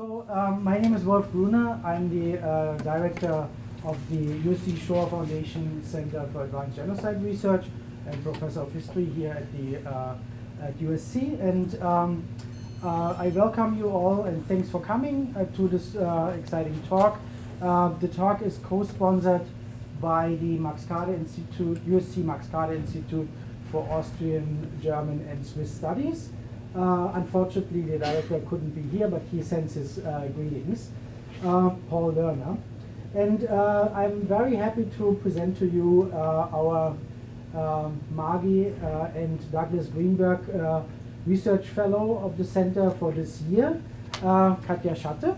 My name is Wolf Gruner. I'm the director of the USC Shore Foundation Center for Advanced Genocide Research and professor of history here at USC. And I welcome you all and thanks for coming to this exciting talk. The talk is co-sponsored by the Max Kade Institute, USC Max Kade Institute for Austrian, German, and Swiss Studies. Unfortunately, the director couldn't be here, but he sends his greetings, Paul Lerner. And I'm very happy to present to you our Margie and Douglas Greenberg Research Fellow of the Center for this year, Katja Schatte.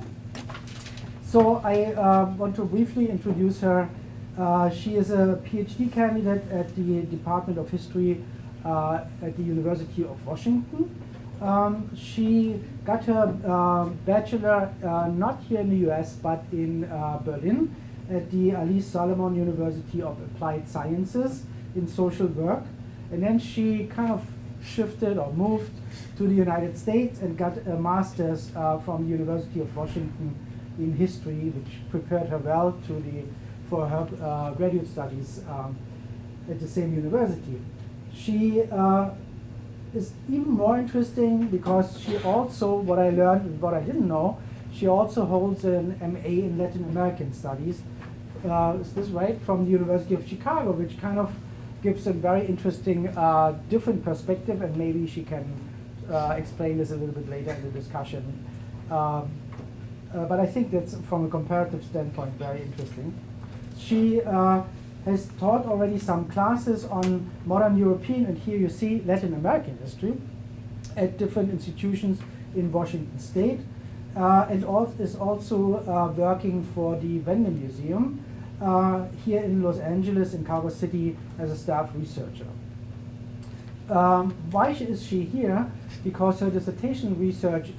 So I want to briefly introduce her. She is a PhD candidate at the Department of History at the University of Washington. She got her bachelor not here in the US but in Berlin at the Alice Solomon University of Applied Sciences in social work. And then she kind of shifted or moved to the United States and got a master's from the University of Washington in history, which prepared her well for her graduate studies at the same university. She is even more interesting because she also, what I learned and what I didn't know, she also holds an MA in Latin American Studies. Is this right? From the University of Chicago, which kind of gives a very interesting different perspective, and maybe she can explain this a little bit later in the discussion. But I think that's, from a comparative standpoint, very interesting. She has taught already some classes on modern European, and here you see Latin American history, at different institutions in Washington State, and is also working for the Wende Museum here in Los Angeles, in Culver City, as a staff researcher. Why is she here? Because her dissertation research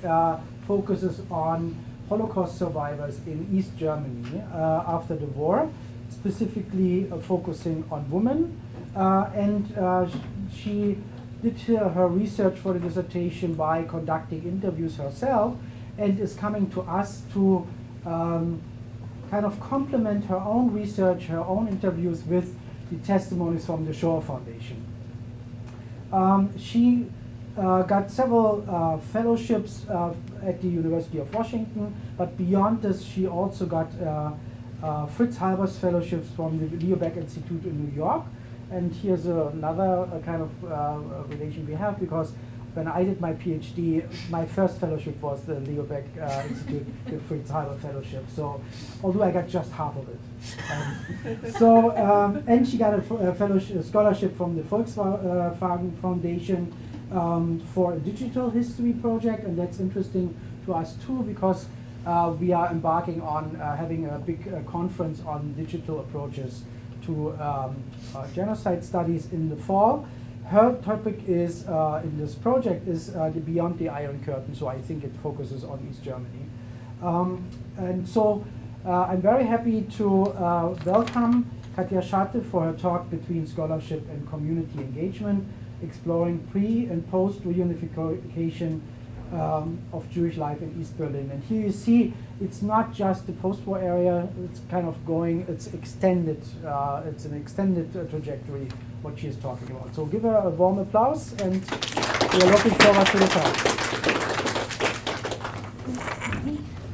focuses on Holocaust survivors in East Germany after the war, specifically focusing on women, and she did her research for the dissertation by conducting interviews herself, and is coming to us to kind of complement her own research, her own interviews with the testimonies from the Shore Foundation. She got several fellowships at the University of Washington, but beyond this she also got Fritz Halber's fellowships from the Leo Baeck Institute in New York. And here's another kind of relation we have, because when I did my PhD, my first fellowship was the Leo Baeck Institute, the Fritz Halber Fellowship. So, although I got just half of it. And she got a fellowship, scholarship from the Volkswagen Foundation for a digital history project, and that's interesting to us too, because we are embarking on having a big conference on digital approaches to genocide studies in the fall. Her topic is, in this project, is Beyond the Iron Curtain, so I think it focuses on East Germany. And so I'm very happy to welcome Katja Schatte for her talk Between Scholarship and Community Engagement, exploring pre- and post-reunification of Jewish life in East Berlin. And here you see it's not just the post-war area, it's kind of going, it's extended, it's an extended trajectory, what she is talking about. So give her a warm applause, and we are looking forward to the talk.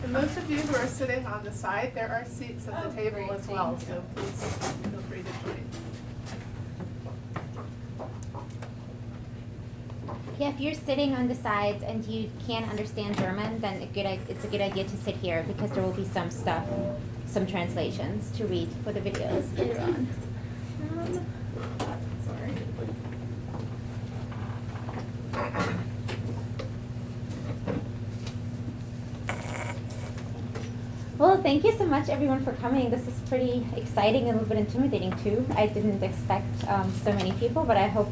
And most of you who are sitting on the side, there are seats at the table as well, so please feel free to join. Yeah, if you're sitting on the sides and you can't understand German, then it's a good idea to sit here, because there will be some stuff, some translations to read for the videos later on. Sorry. Well, thank you so much, everyone, for coming. This is pretty exciting and a little bit intimidating, too. I didn't expect so many people, but I hope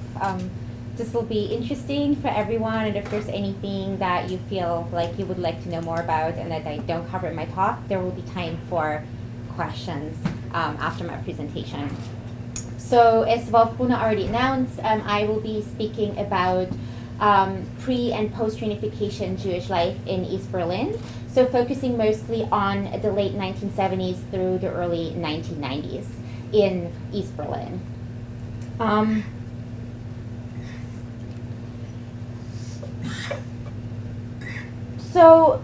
this will be interesting for everyone, and if there's anything that you feel like you would like to know more about and that I don't cover in my talk, there will be time for questions after my presentation. So as Wolf Gruner already announced, I will be speaking about pre- and post-reunification Jewish life in East Berlin. so focusing mostly on the late 1970s through the early 1990s in East Berlin. So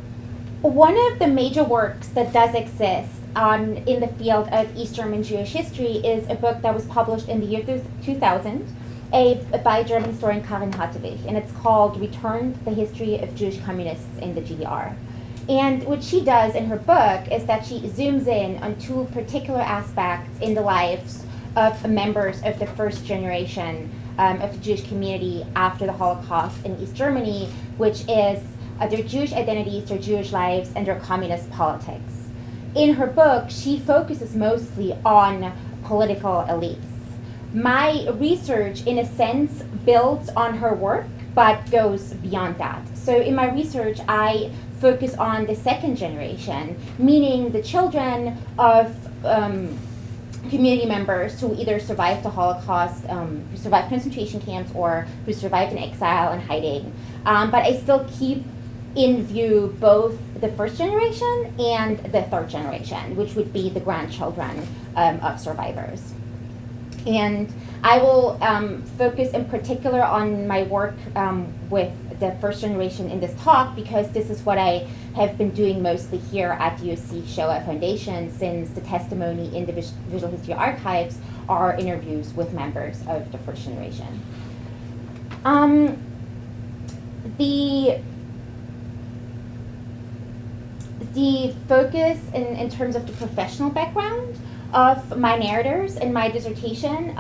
one of the major works that does exist in the field of East German Jewish history is a book that was published in the year 2000 by German historian Karin Hartwig, and it's called Return: The History of Jewish Communists in the GDR. And what she does in her book is that she zooms in on two particular aspects in the lives of members of the first generation of the Jewish community after the Holocaust in East Germany, which is their Jewish identities, their Jewish lives, and their communist politics. In her book, she focuses mostly on political elites. My research, in a sense, builds on her work, but goes beyond that. So in my research, I focus on the second generation, meaning the children of community members who either survived the Holocaust, who survived concentration camps, or who survived in exile and hiding. But I still keep in view both the first generation and the third generation, which would be the grandchildren of survivors. And I will focus in particular on my work with the first generation in this talk, because this is what I have been doing mostly here at the USC Shoah Foundation, since the testimony in the Visual History Archives are interviews with members of the first generation. The focus in terms of the professional background of my narrators in my dissertation,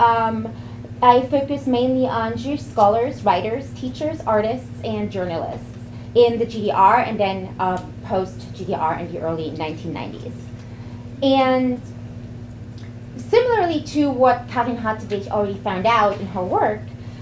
I focus mainly on Jewish scholars, writers, teachers, artists, and journalists in the GDR and then post-GDR in the early 1990s. And similarly to what Karin Hartwig already found out in her work,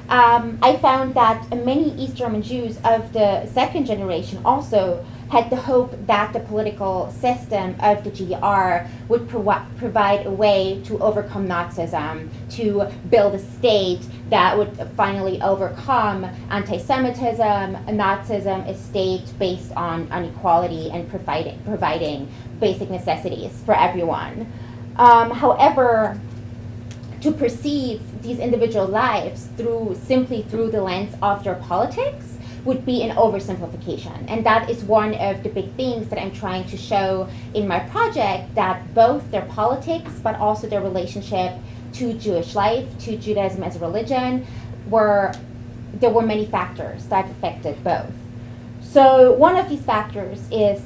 I found that many East German Jews of the second generation also had the hope that the political system of the GDR would provide a way to overcome Nazism, to build a state that would finally overcome anti-Semitism, Nazism, a state based on equality and providing basic necessities for everyone. However, to perceive these individual lives simply through the lens of their politics would be an oversimplification. And that is one of the big things that I'm trying to show in my project, that both their politics but also their relationship to Jewish life, to Judaism as a religion, there were many factors that affected both. So one of these factors is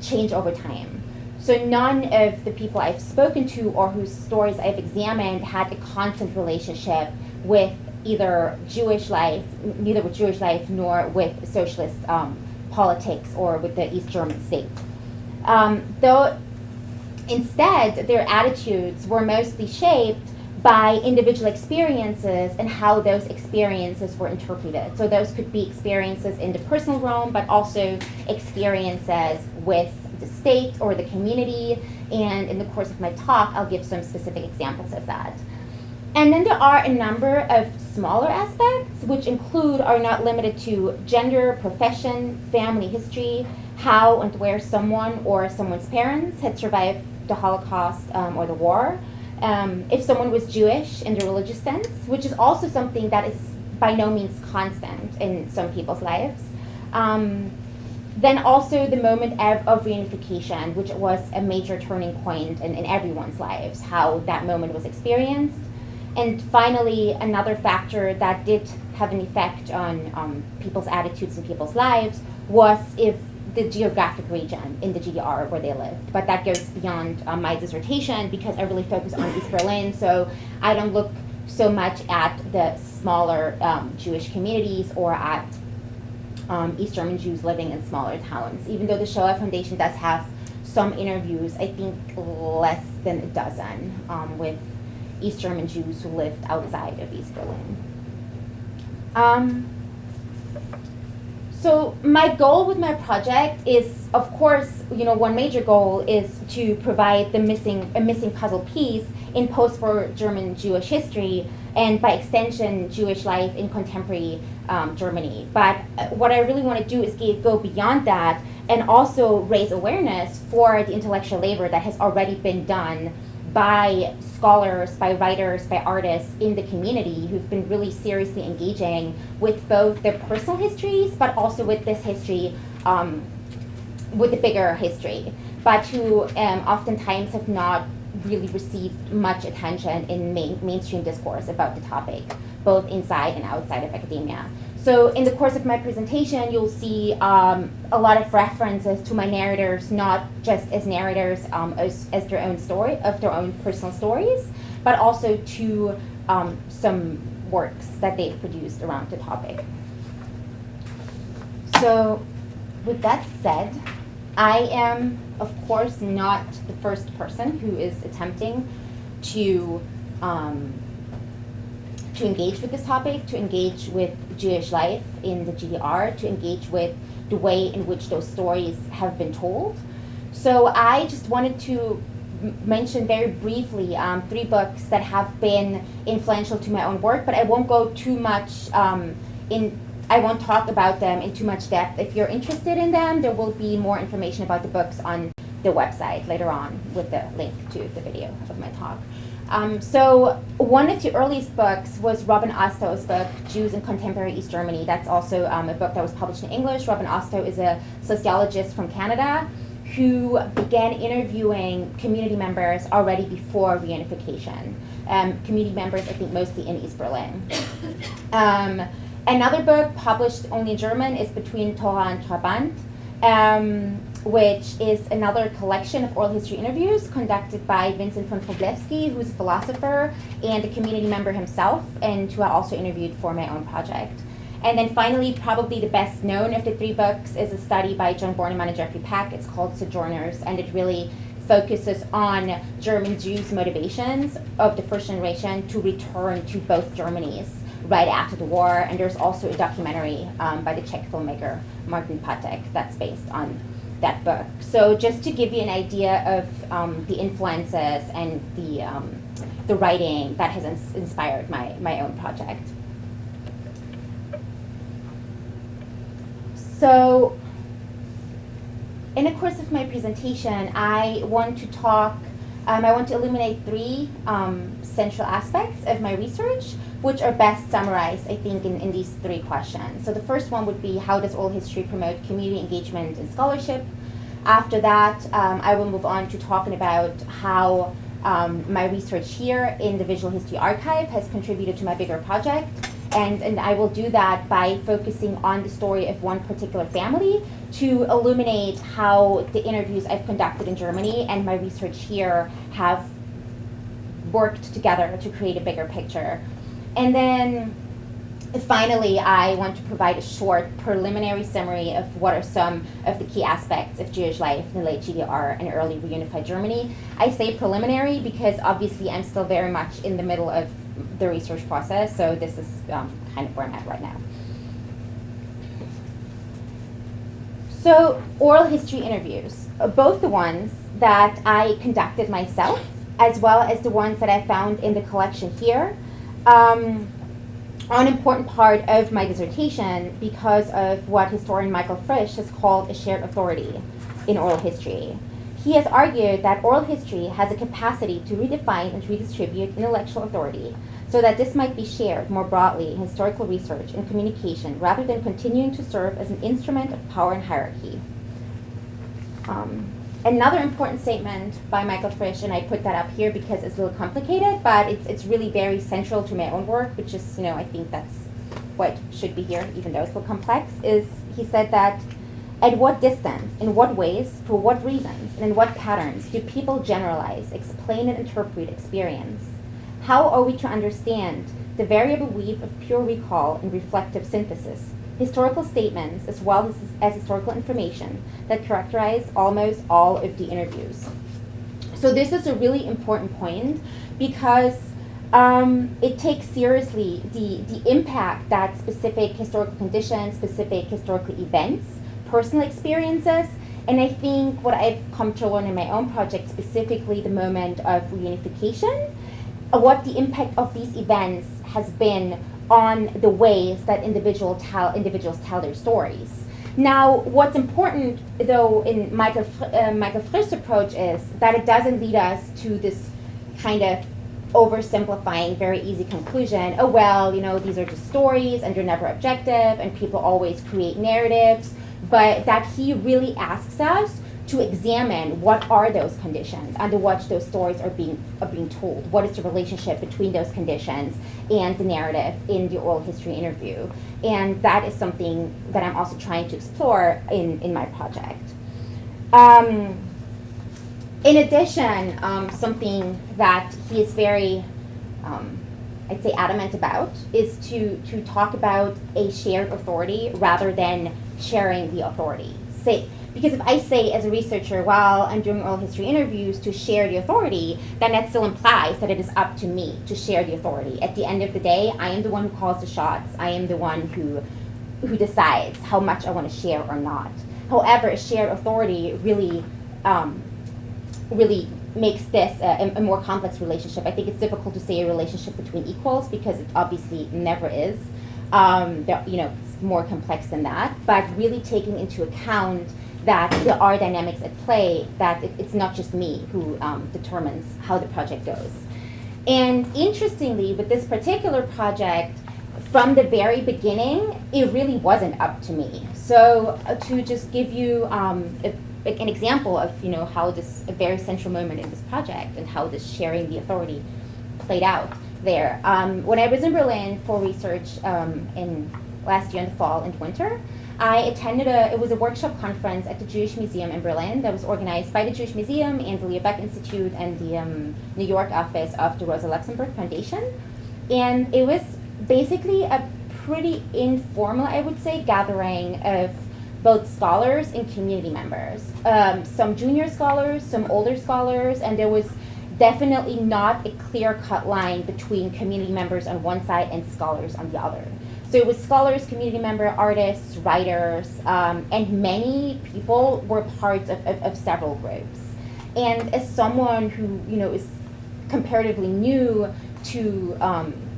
change over time. So none of the people I've spoken to or whose stories I've examined had a constant relationship with either Jewish life, neither with Jewish life nor with socialist politics or with the East German state. Though instead their attitudes were mostly shaped by individual experiences and how those experiences were interpreted. So those could be experiences in the personal realm, but also experiences with the state or the community. And in the course of my talk, I'll give some specific examples of that. And then there are a number of smaller aspects, which include, are not limited to gender, profession, family history, how and where someone or someone's parents had survived the Holocaust or the war, if someone was Jewish in the religious sense, which is also something that is by no means constant in some people's lives. Then also the moment of reunification, which was a major turning point in everyone's lives, how that moment was experienced. And finally, another factor that did have an effect on people's attitudes and people's lives was if the geographic region in the GDR where they lived. But that goes beyond my dissertation, because I really focus on East Berlin, so I don't look so much at the smaller Jewish communities or at East German Jews living in smaller towns, even though the Shoah Foundation does have some interviews, I think less than a dozen, with East German Jews who lived outside of East Berlin. So my goal with my project is, of course, one major goal is to provide a missing puzzle piece in post-war German Jewish history, and by extension, Jewish life in contemporary Germany. But what I really want to do is go beyond that and also raise awareness for the intellectual labor that has already been done by scholars, by writers, by artists in the community who've been really seriously engaging with both their personal histories, but also with this history, with the bigger history, but who oftentimes have not really received much attention in mainstream discourse about the topic, both inside and outside of academia. So in the course of my presentation, you'll see a lot of references to my narrators, not just as narrators as their own story, of their own personal stories, but also to some works that they've produced around the topic. So with that said, I am, of course, not the first person who is attempting to engage with this topic, to engage with Jewish life in the GDR, to engage with the way in which those stories have been told. So I just wanted to mention very briefly 3 books that have been influential to my own work, but I won't go too much I won't talk about them in too much depth. If you're interested in them, there will be more information about the books on the website later on with the link to the video of my talk. So one of the earliest books was Robin Ostow's book, Jews in Contemporary East Germany. That's also a book that was published in English. Robin Ostow is a sociologist from Canada who began interviewing community members already before reunification. Community members, I think, mostly in East Berlin. Another book published only in German is Between Torah and Trabant, which is another collection of oral history interviews conducted by Vincent von Wroblewski, who's a philosopher and a community member himself, and who I also interviewed for my own project. And then finally, probably the best known of the 3 books is a study by John Bornemann and Jeffrey Peck. It's called Sojourners, and it really focuses on German Jews' motivations of the first generation to return to both Germanys right after the war. And there's also a documentary by the Czech filmmaker Martin Patek that's based on that book. So just to give you an idea of the influences and the writing that has inspired my own project. So in the course of my presentation, I want to illuminate 3 central aspects of my research, which are best summarized, I think, in these 3 questions. So the first one would be, how does oral history promote community engagement and scholarship? After that, I will move on to talking about how my research here in the Visual History Archive has contributed to my bigger project. And I will do that by focusing on the story of one particular family to illuminate how the interviews I've conducted in Germany and my research here have worked together to create a bigger picture. And then finally, I want to provide a short preliminary summary of what are some of the key aspects of Jewish life in the late GDR and early reunified Germany. I say preliminary because obviously I'm still very much in the middle of the research process, so this is kind of where I'm at right now. So oral history interviews, both the ones that I conducted myself as well as the ones that I found in the collection here, are an important part of my dissertation because of what historian Michael Frisch has called a shared authority in oral history. He has argued that oral history has a capacity to redefine and redistribute intellectual authority so that this might be shared more broadly in historical research and communication rather than continuing to serve as an instrument of power and hierarchy. Another important statement by Michael Frisch, and I put that up here because it's a little complicated, but it's really very central to my own work, which is, I think that's what should be here, even though it's a little complex, is he said that at what distance, in what ways, for what reasons, and in what patterns do people generalize, explain, and interpret experience? How are we to understand the variable weave of pure recall and reflective synthesis, historical statements as well as historical information that characterize almost all of the interviews? So this is a really important point because it takes seriously the impact that specific historical conditions, specific historical events, personal experiences, and I think what I've come to learn in my own project, specifically the moment of reunification, what the impact of these events has been on the ways that individuals tell their stories. Now, what's important, though, in Michael Frisch's approach is that it doesn't lead us to this kind of oversimplifying, very easy conclusion, oh, well, you know, these are just stories and they're never objective and people always create narratives, but that he really asks us to examine what are those conditions under which those stories are being told. What is the relationship between those conditions and the narrative in the oral history interview? And that is something that I'm also trying to explore in my project. In addition, something that he is very, I'd say, adamant about is to talk about a shared authority rather than sharing the authority. Because if I say as a researcher, while I'm doing oral history interviews, to share the authority, then that still implies that it is up to me to share the authority. At the end of the day, I am the one who calls the shots. I am the one who decides how much I want to share or not. However, a shared authority really makes this a more complex relationship. I think it's difficult to say a relationship between equals because it obviously never is. It's more complex than that, but really taking into account that there are dynamics at play, that it's not just me who determines how the project goes. And interestingly, with this particular project, from the very beginning, it really wasn't up to me. So to just give you an example of how this a very central moment in this project and how this sharing the authority played out there. When I was in Berlin for research in last year in the fall and winter, I attended it was a workshop conference at the Jewish Museum in Berlin that was organized by the Jewish Museum and the Leah Beck Institute and the New York office of the Rosa Luxemburg Foundation. And it was basically a pretty informal, I would say, gathering of both scholars and community members. Some junior scholars, some older scholars, and there was definitely not a clear-cut line between community members on one side and scholars on the other. So it was scholars, community member, artists, writers, and many people were parts of several groups. And as someone who is comparatively new to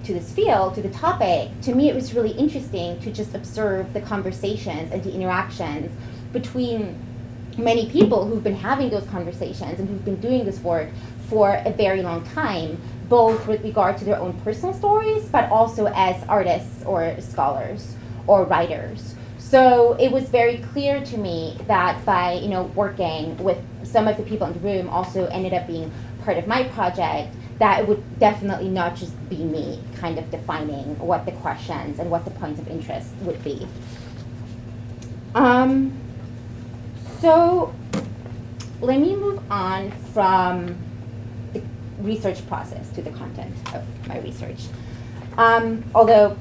this field, to the topic, to me it was really interesting to just observe the conversations and the interactions between many people who've been having those conversations and who've been doing this work for a very long time, both with regard to their own personal stories, but also as artists or scholars or writers. So it was very clear to me that by working with some of the people in the room also ended up being part of my project, that it would definitely not just be me kind of defining what the questions and what the points of interest would be. So let me move on from the research process to the content of my research. Although,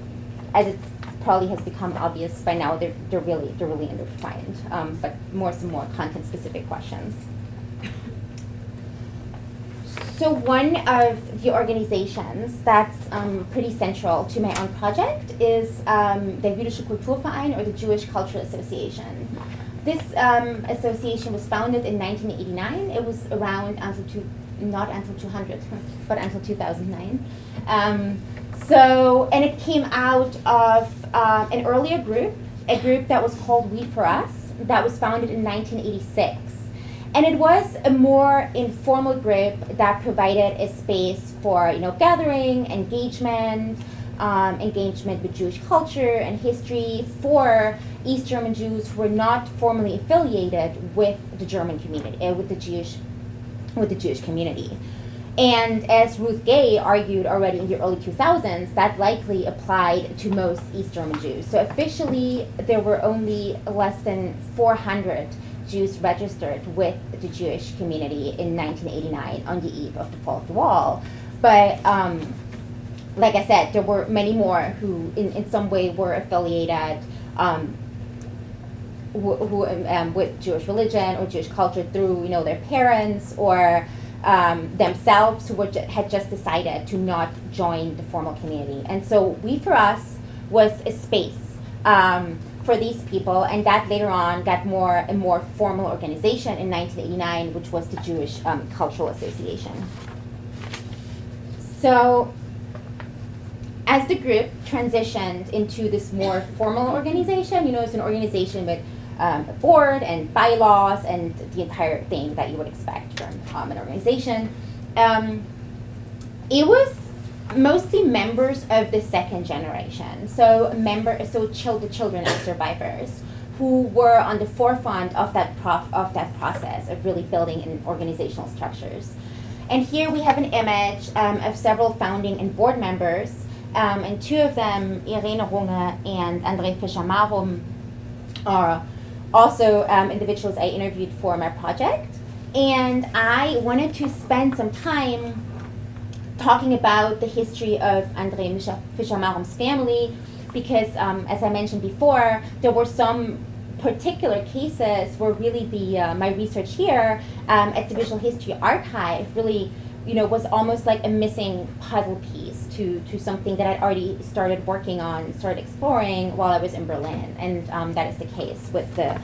as it probably has become obvious by now, they're really underdefined, but some more content-specific questions. So one of the organizations that's pretty central to my own project is the Jüdische Kulturverein, or the Jewish Cultural Association. This association was founded in 1989. It was around not until 200, but until 2009. And it came out of an earlier group, a group that was called We For Us, that was founded in 1986. And it was a more informal group that provided a space for gathering, engagement with Jewish culture and history for East German Jews who were not formally affiliated with the German community, with the Jewish community. And as Ruth Gay argued already in the early 2000s, that likely applied to most East German Jews. So officially, there were only less than 400 Jews registered with the Jewish community in 1989 on the eve of the fall of the wall. But like I said, there were many more who in some way were affiliated with Jewish religion or Jewish culture through their parents or themselves who had just decided to not join the formal community. And so We For Us was a space for these people, and that later on got a more formal organization in 1989, which was the Jewish Cultural Association. So as the group transitioned into this more formal organization, it's an organization with a board and bylaws and the entire thing that you would expect from an organization. It was mostly members of the second generation, the children of survivors, who were on the forefront of that process of really building in organizational structures. And here we have an image of several founding and board members, and two of them, Irene Runge and André Fischer-Marum, are also individuals I interviewed for my project. And I wanted to spend some time talking about the history of André Fischer-Marum's family, because as I mentioned before, there were some particular cases where really my research here at the Visual History Archive really was almost like a missing puzzle piece to something that I'd already started working on, started exploring while I was in Berlin. And that is the case with the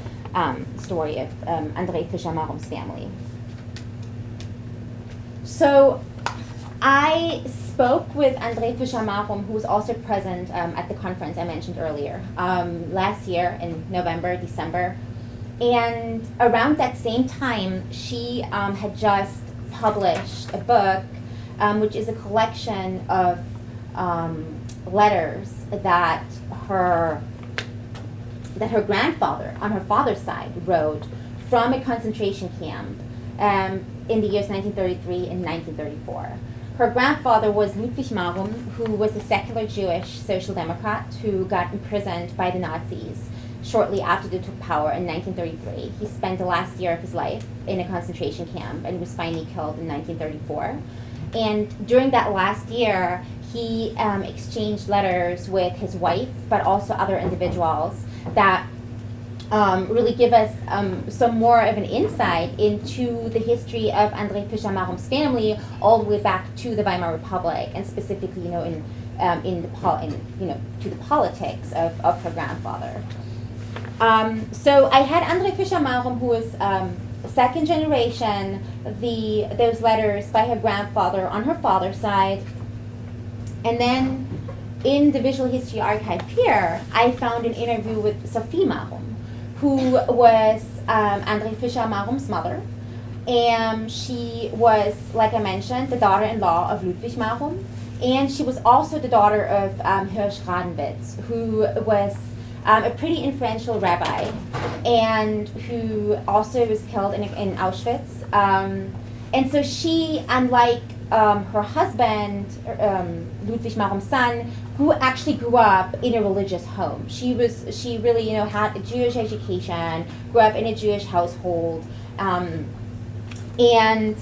story of André Fischer-Marum's family. So I spoke with André Fischer-Marum, who was also present at the conference I mentioned earlier, last year in November, December. And around that same time, she had just published a book, which is a collection of letters that her grandfather, on her father's side, wrote from a concentration camp in the years 1933 and 1934. Her grandfather was Ludwig Marum, who was a secular Jewish social democrat who got imprisoned by the Nazis shortly after they took power in 1933. He spent the last year of his life in a concentration camp and was finally killed in 1934. And during that last year, he exchanged letters with his wife, but also other individuals that really give us some more of an insight into the history of André Fischer-Marum's family all the way back to the Weimar Republic, and specifically, to the politics of her grandfather. So I had André Fischer-Marum, who was second generation, those letters by her grandfather on her father's side, and then in the Visual History Archive here, I found an interview with Sophie Marum, who was André Fischer-Marum's mother. And she was, like I mentioned, the daughter-in-law of Ludwig Marum. And she was also the daughter of Hirsch Radenwitz, who was a pretty influential rabbi, and who also was killed in Auschwitz. And so she, unlike her husband, Ludwig Marum's son, who actually grew up in a religious home. She really, had a Jewish education, grew up in a Jewish household. And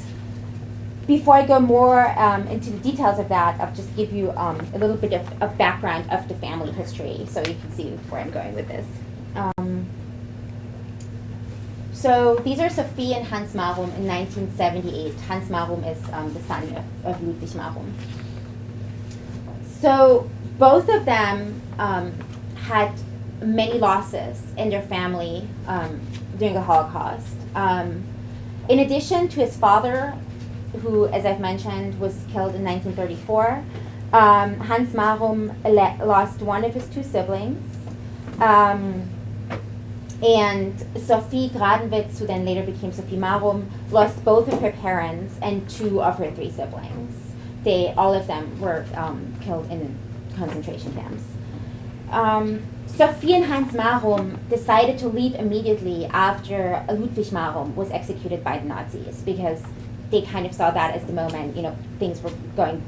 before I go more into the details of that, I'll just give you a little bit of background of the family history so you can see where I'm going with this. So these are Sophie and Hans Marum in 1978. Hans Marum is the son of Ludwig Marum. So both of them had many losses in their family during the Holocaust. In addition to his father, who, as I've mentioned, was killed in 1934, Hans Marum lost one of his two siblings. And Sophie Gradenwitz, who then later became Sophie Marum, lost both of her parents and two of her three siblings. All of them were killed in concentration camps. Sophie and Hans Marum decided to leave immediately after Ludwig Marum was executed by the Nazis, because they kind of saw that as the moment, things were going,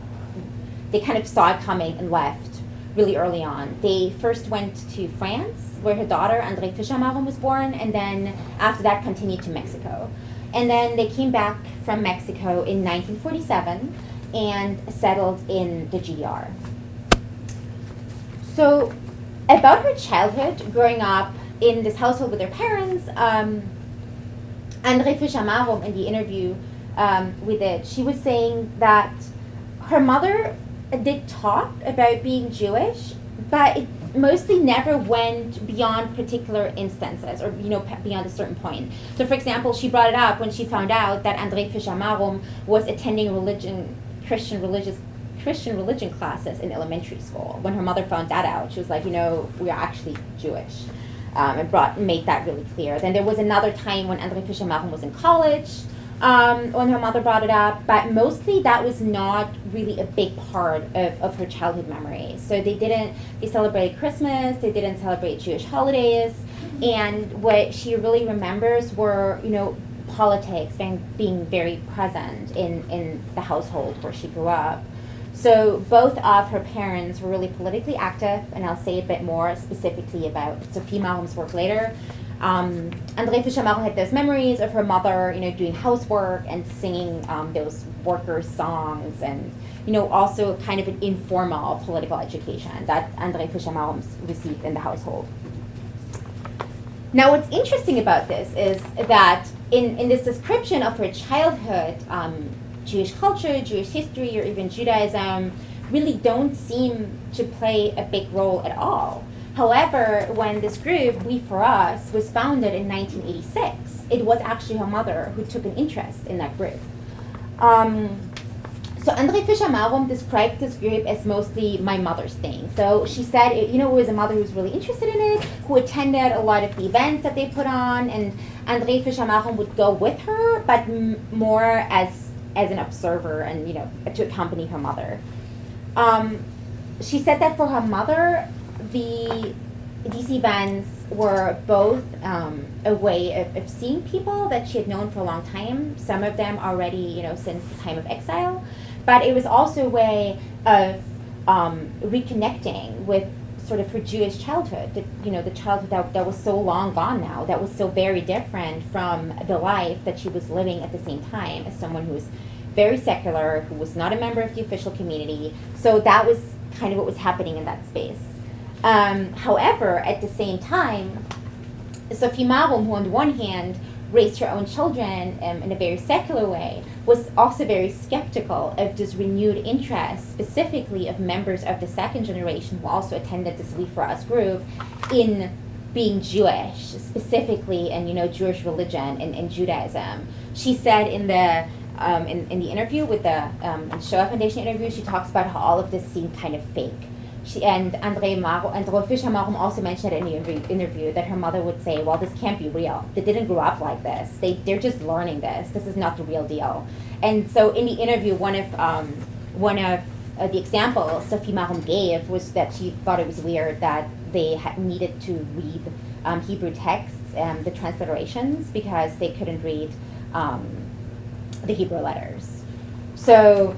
they kind of saw it coming and left really early on. They first went to France, where her daughter, André Fischer-Marum, was born, and then after that continued to Mexico. And then they came back from Mexico in 1947 and settled in the GDR. So about her childhood, growing up in this household with her parents, André Fischer-Marum, in the interview we did, she was saying that her mother did talk about being Jewish, but it mostly never went beyond particular instances, or beyond a certain point. So, for example, she brought it up when she found out that André Fischer-Marum was attending Christian Christian religion classes in elementary school. When her mother found that out, she was like, you know, we are actually Jewish, and made that really clear. Then there was another time when André Fischer-Marum was in college, when her mother brought it up, but mostly that was not really a big part of her childhood memories. So they celebrated Christmas, they didn't celebrate Jewish holidays, and what she really remembers were, you know, politics being very present in the household where she grew up. So both of her parents were really politically active, and I'll say a bit more specifically about Sophie Marum's work later. André Fischer-Marum had those memories of her mother, you know, doing housework and singing those worker songs, and, you know, also kind of an informal political education that André Fischer-Marum received in the household. Now, what's interesting about this is that in this description of her childhood, Jewish culture, Jewish history, or even Judaism really don't seem to play a big role at all. However, when this group, We For Us, was founded in 1986, it was actually her mother who took an interest in that group. So André Fischer-Marum described this group as mostly my mother's thing. So she said, you know, it was a mother who was really interested in it, who attended a lot of the events that they put on, and André Fischer-Marum would go with her, but more as an observer and, you know, to accompany her mother. She said that for her mother, these events were both a way of seeing people that she had known for a long time, some of them already, you know, since the time of exile, but it was also a way of reconnecting with sort of her Jewish childhood, the childhood that was so long gone now, that was so very different from the life that she was living at the same time as someone who was very secular, who was not a member of the official community. So that was kind of what was happening in that space. However, at the same time, Sophie Marum, who on the one hand raised her own children in a very secular way, was also very skeptical of this renewed interest, specifically of members of the second generation who also attended this We For Us group, in being Jewish, specifically in, you know, Jewish religion and Judaism. She said in the interview with the Shoah Foundation interview, she talks about how all of this seemed kind of fake. André Fischer-Marum also mentioned in the interview that her mother would say, well, this can't be real. They didn't grow up like this. They're just learning this. This is not the real deal. And so in the interview, one of the examples Sophie Marum gave was that she thought it was weird that they needed to read Hebrew texts, the transliterations, because they couldn't read the Hebrew letters. So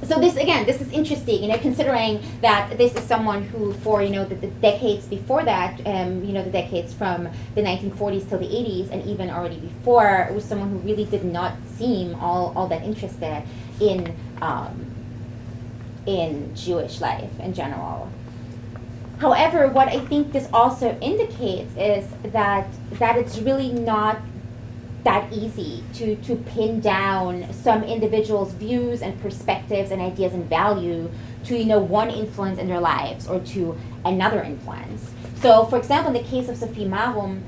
this is interesting, you know, considering that this is someone who, for, you know, the decades before that, you know, the decades from the 1940s till the 80s, and even already before, was someone who really did not seem all that interested in Jewish life in general. However, what I think this also indicates is that it's really not that easy to pin down some individuals' views and perspectives and ideas and value to, you know, one influence in their lives or to another influence. So, for example, in the case of Sophie Marum,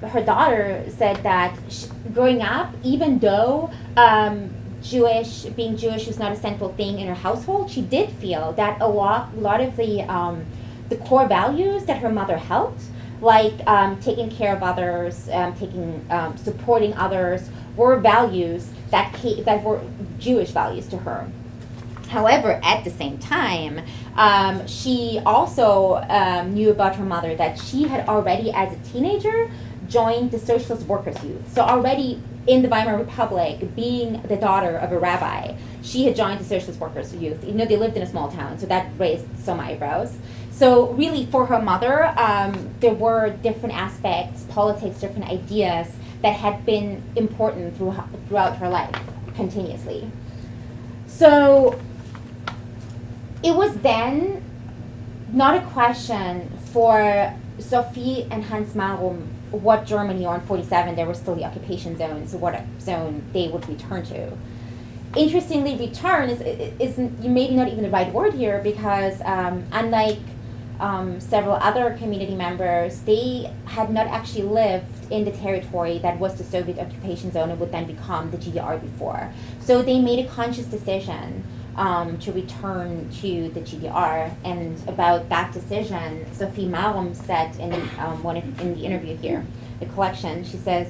her daughter said that growing up, even though being Jewish was not a central thing in her household, she did feel that a lot of the core values that her mother held, like taking care of others, supporting others, were values that were Jewish values to her. However, at the same time, she also knew about her mother that she had already, as a teenager, joined the Socialist Workers' Youth. So already in the Weimar Republic, being the daughter of a rabbi, she had joined the Socialist Workers' Youth. You know, they lived in a small town, so that raised some eyebrows. So really, for her mother, there were different aspects, politics, different ideas that had been important throughout her life, continuously. So it was then not a question for Sophie and Hans Marum what Germany, or in 47, there were still the occupation zones, so what zone they would return to. Interestingly, return is maybe not even the right word here, because unlike several other community members, they had not actually lived in the territory that was the Soviet occupation zone and would then become the GDR before. So they made a conscious decision to return to the GDR. And about that decision, Sophie Marum said in in the interview here, the collection, she says,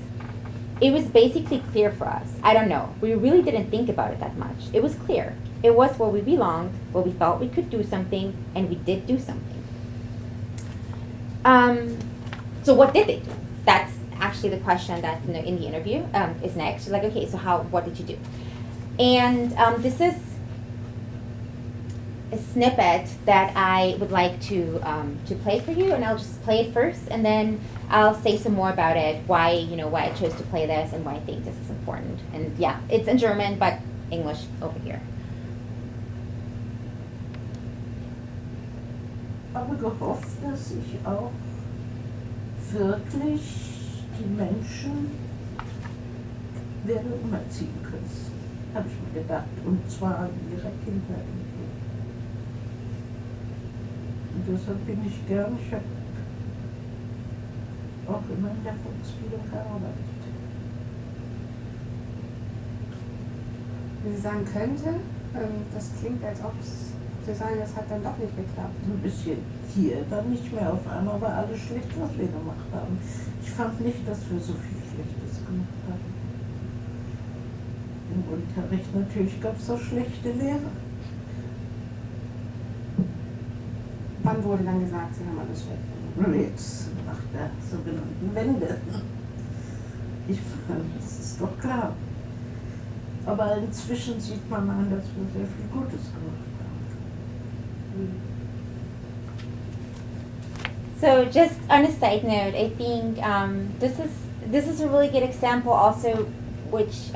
"It was basically clear for us. I don't know. We really didn't think about it that much. It was clear. It was where we belonged, where we felt we could do something, and we did do something." So what did they do? That's actually the question that in the interview is next. Like, okay, so what did you do? And this is a snippet that I would like to play for you, and I'll just play it first, and then I'll say some more about it, why I chose to play this and why I think this is important. And yeah, it's in German, but English over here. Aber gehofft, dass ich auch wirklich die Menschen werde umerziehen können, habe ich mir gedacht, und zwar in ihrer Kindheit. Und deshalb bin ich gern, ich habe auch immer in der Volksbildung gearbeitet. Wie Sie sagen könnte, das klingt, als ob Sie sagen, das hat dann doch nicht geklappt. Ein bisschen hier, dann nicht mehr. Auf einmal war alles schlecht, was wir gemacht haben. Ich fand nicht, dass wir so viel Schlechtes gemacht haben. Im Unterricht natürlich gab es auch schlechte Lehrer. Wann wurde dann gesagt, Sie haben alles schlecht gemacht? Jetzt, nach der sogenannten Wende. Ich fand, das ist doch klar. Aber inzwischen sieht man an, dass wir sehr viel Gutes gemacht haben. So just on a side note, I think this is a really good example also, which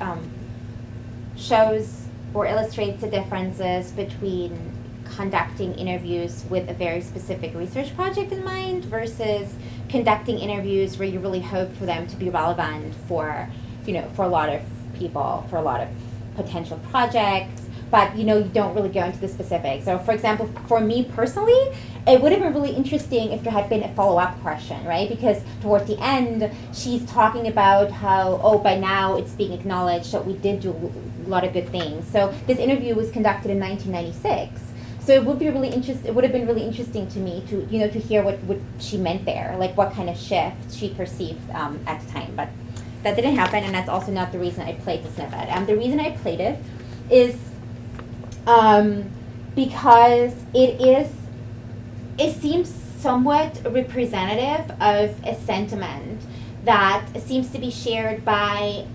shows or illustrates the differences between conducting interviews with a very specific research project in mind versus conducting interviews where you really hope for them to be relevant for a lot of people, for a lot of potential projects, but you don't really go into the specifics. So for example, for me personally, it would have been really interesting if there had been a follow-up question, right? Because toward the end, she's talking about how, by now it's being acknowledged that we did do a lot of good things. So this interview was conducted in 1996. So it would be really It would have been really interesting to me to to hear what she meant there, like what kind of shift she perceived at the time. But that didn't happen, and that's also not the reason I played the snippet. The reason I played it is because it seems somewhat representative of a sentiment that seems to be shared by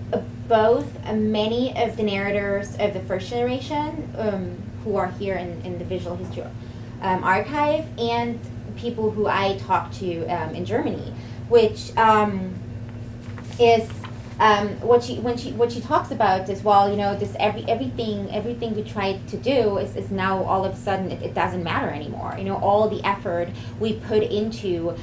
both many of the narrators of the first generation who are here in the Visual History Archive and people who I talked to in Germany, which is what she talks about is, this everything we tried to do is now all of a sudden it doesn't matter anymore. All the effort we put into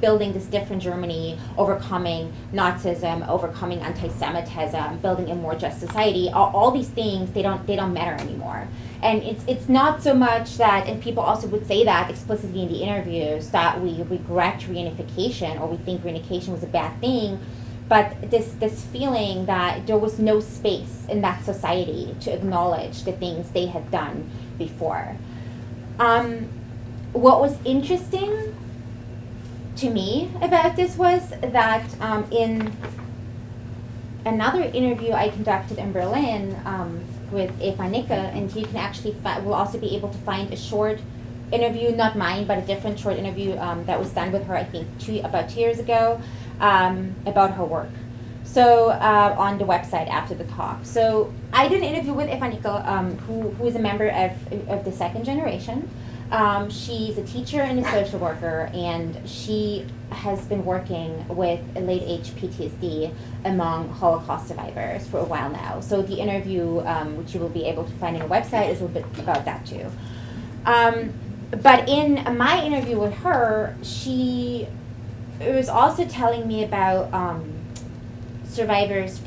building this different Germany, overcoming Nazism, overcoming anti-Semitism, building a more just society, all these things, they don't matter anymore. And it's not so much that, and people also would say that explicitly in the interviews, that we regret reunification or we think reunification was a bad thing, but this feeling that there was no space in that society to acknowledge the things they had done before. What was interesting to me about this was that in another interview I conducted in Berlin with Eva Nicke, and you can actually will also be able to find a short interview, not mine, but a different short interview that was done with her, I think, about 2 years ago, about her work. So on the website after the talk. So I did an interview with Eva Nicke, who is a member of the second generation. She's a teacher and a social worker, and she has been working with late-age PTSD among Holocaust survivors for a while now. So the interview, which you will be able to find on the website, is a little bit about that too. But in my interview with her, she was also telling me about survivors,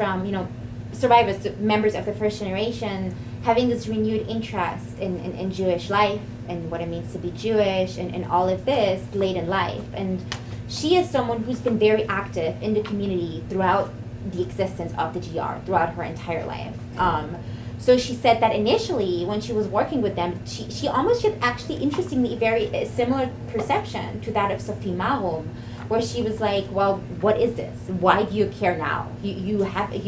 members of the first generation, having this renewed interest in Jewish life and what it means to be Jewish and all of this late in life. And she is someone who's been very active in the community throughout the existence of the GR, throughout her entire life. So she said that initially, when she was working with them, she almost had actually, interestingly, very similar perception to that of Sophie Marum, where she was like, well, what is this? Why do you care now? You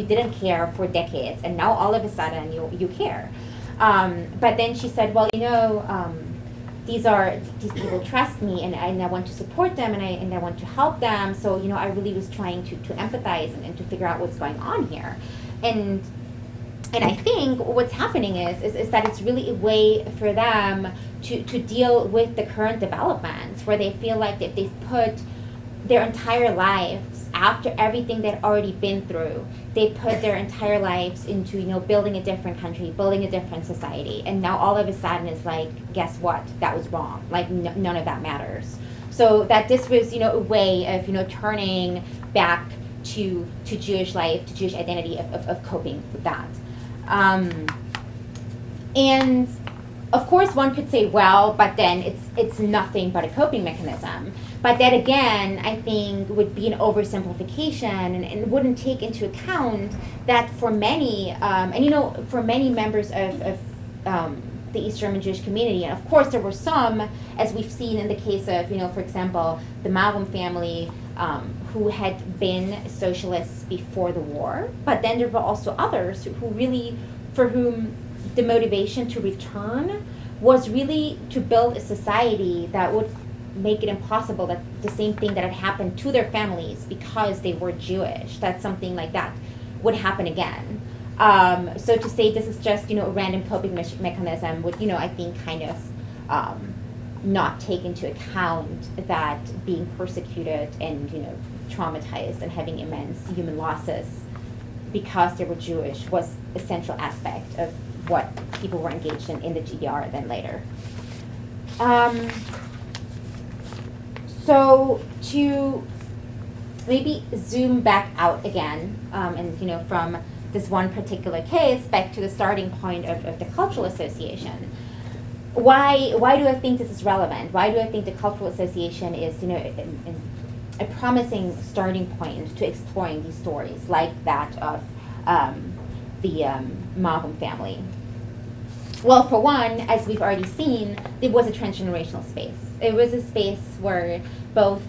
didn't care for decades, and now all of a sudden you care. But then she said, well, these people trust me, and I want to support them, and I want to help them. So I really was trying to empathize and to figure out what's going on here, and I think what's happening is that it's really a way for them to deal with the current developments, where they feel like that they've put their entire lives, after everything they've already been through, they put their entire lives into building a different country, building a different society, and now all of a sudden it's like, guess what? That was wrong. Like none of that matters. So that this was a way of turning back to Jewish life, to Jewish identity, of coping with that. And of course one could say, well, but then it's nothing but a coping mechanism. But that again, I think, would be an oversimplification, and wouldn't take into account that for many, for many members of the East German Jewish community, and of course there were some, as we've seen in the case of, for example, the Marum family, who had been socialists before the war, but then there were also others who really, for whom the motivation to return was really to build a society that would make it impossible that the same thing that had happened to their families because they were Jewish, that something like that would happen again. So to say this is just, a random coping mechanism would, I think kind of not take into account that being persecuted and, traumatized and having immense human losses because they were Jewish was a central aspect of what people were engaged in the GDR then later. So to maybe zoom back out again, and from this one particular case back to the starting point of the cultural association. Why do I think this is relevant? Why do I think the cultural association is a promising starting point to exploring these stories like that of the Marum family? Well, for one, as we've already seen, it was a transgenerational space. It was a space where both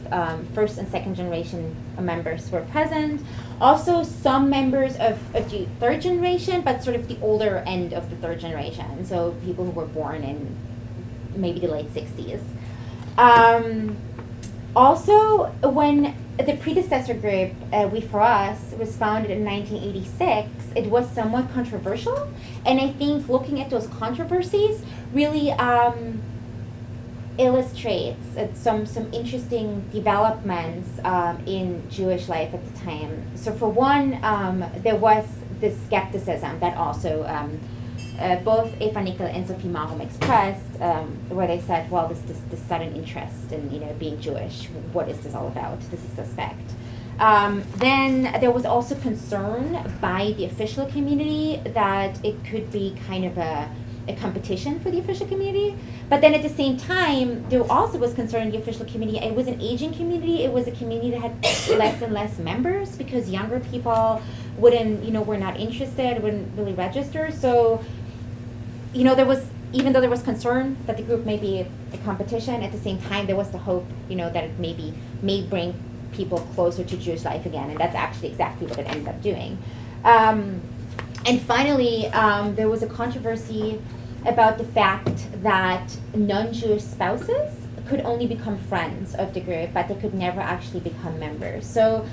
first and second generation members were present. Also, some members of the third generation, but sort of the older end of the third generation. So people who were born in maybe the late 60s. Also, when the predecessor group, We For Us, was founded in 1986, it was somewhat controversial. And I think looking at those controversies really illustrates some interesting developments in Jewish life at the time. So for one, there was this skepticism that also both Eva Nickel and Sophie Marum expressed, where they said, well, this sudden interest in being Jewish, what is this all about? This is suspect. Then there was also concern by the official community that it could be kind of a competition for the official community. But then at the same time, there also was concern in the official community. It was an aging community. It was a community that had less and less members because younger people were not interested, wouldn't really register. So, there was, even though there was concern that the group may be a competition, at the same time, there was the hope, that it may bring people closer to Jewish life again. And that's actually exactly what it ended up doing. And finally, there was a controversy about the fact that non-Jewish spouses could only become friends of the group, but they could never actually become members. So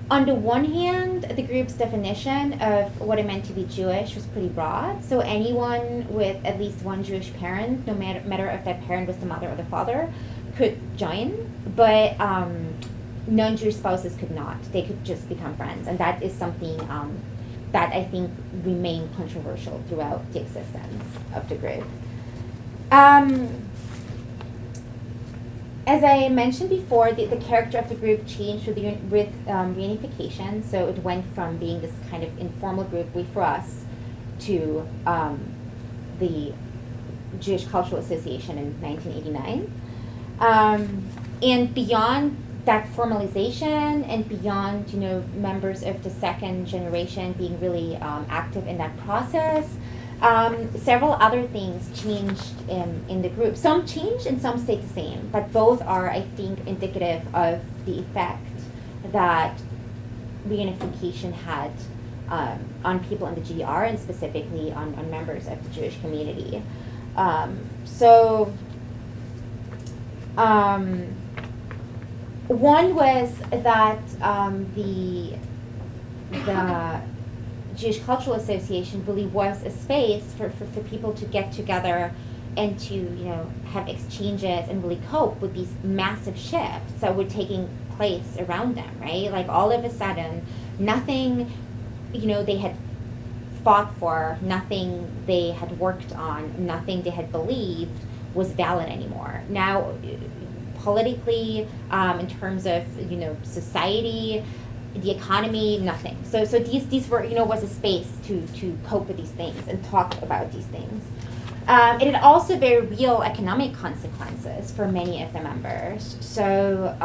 on the one hand, the group's definition of what it meant to be Jewish was pretty broad. So anyone with at least one Jewish parent, no matter if that parent was the mother or the father, could join, but non-Jewish spouses could not. They could just become friends, and that is something that I think remained controversial throughout the existence of the group. As I mentioned before, the character of the group changed with reunification. So it went from being this kind of informal group, We For Us, to the Jewish Cultural Association in 1989. And beyond that formalization and beyond, members of the second generation being really active in that process, Several other things changed in the group. Some changed and some stayed the same, but both are, I think, indicative of the effect that reunification had on people in the GR and specifically on members of the Jewish community. One was that the Jewish Cultural Association really was a space for people to get together and to have exchanges and really cope with these massive shifts that were taking place around them, right? Like all of a sudden, nothing they had fought for, nothing they had worked on, nothing they had believed was valid anymore. Now, politically, in terms of society, the economy, nothing. So these were was a space to cope with these things and talk about these things. It had also very real economic consequences for many of the members. So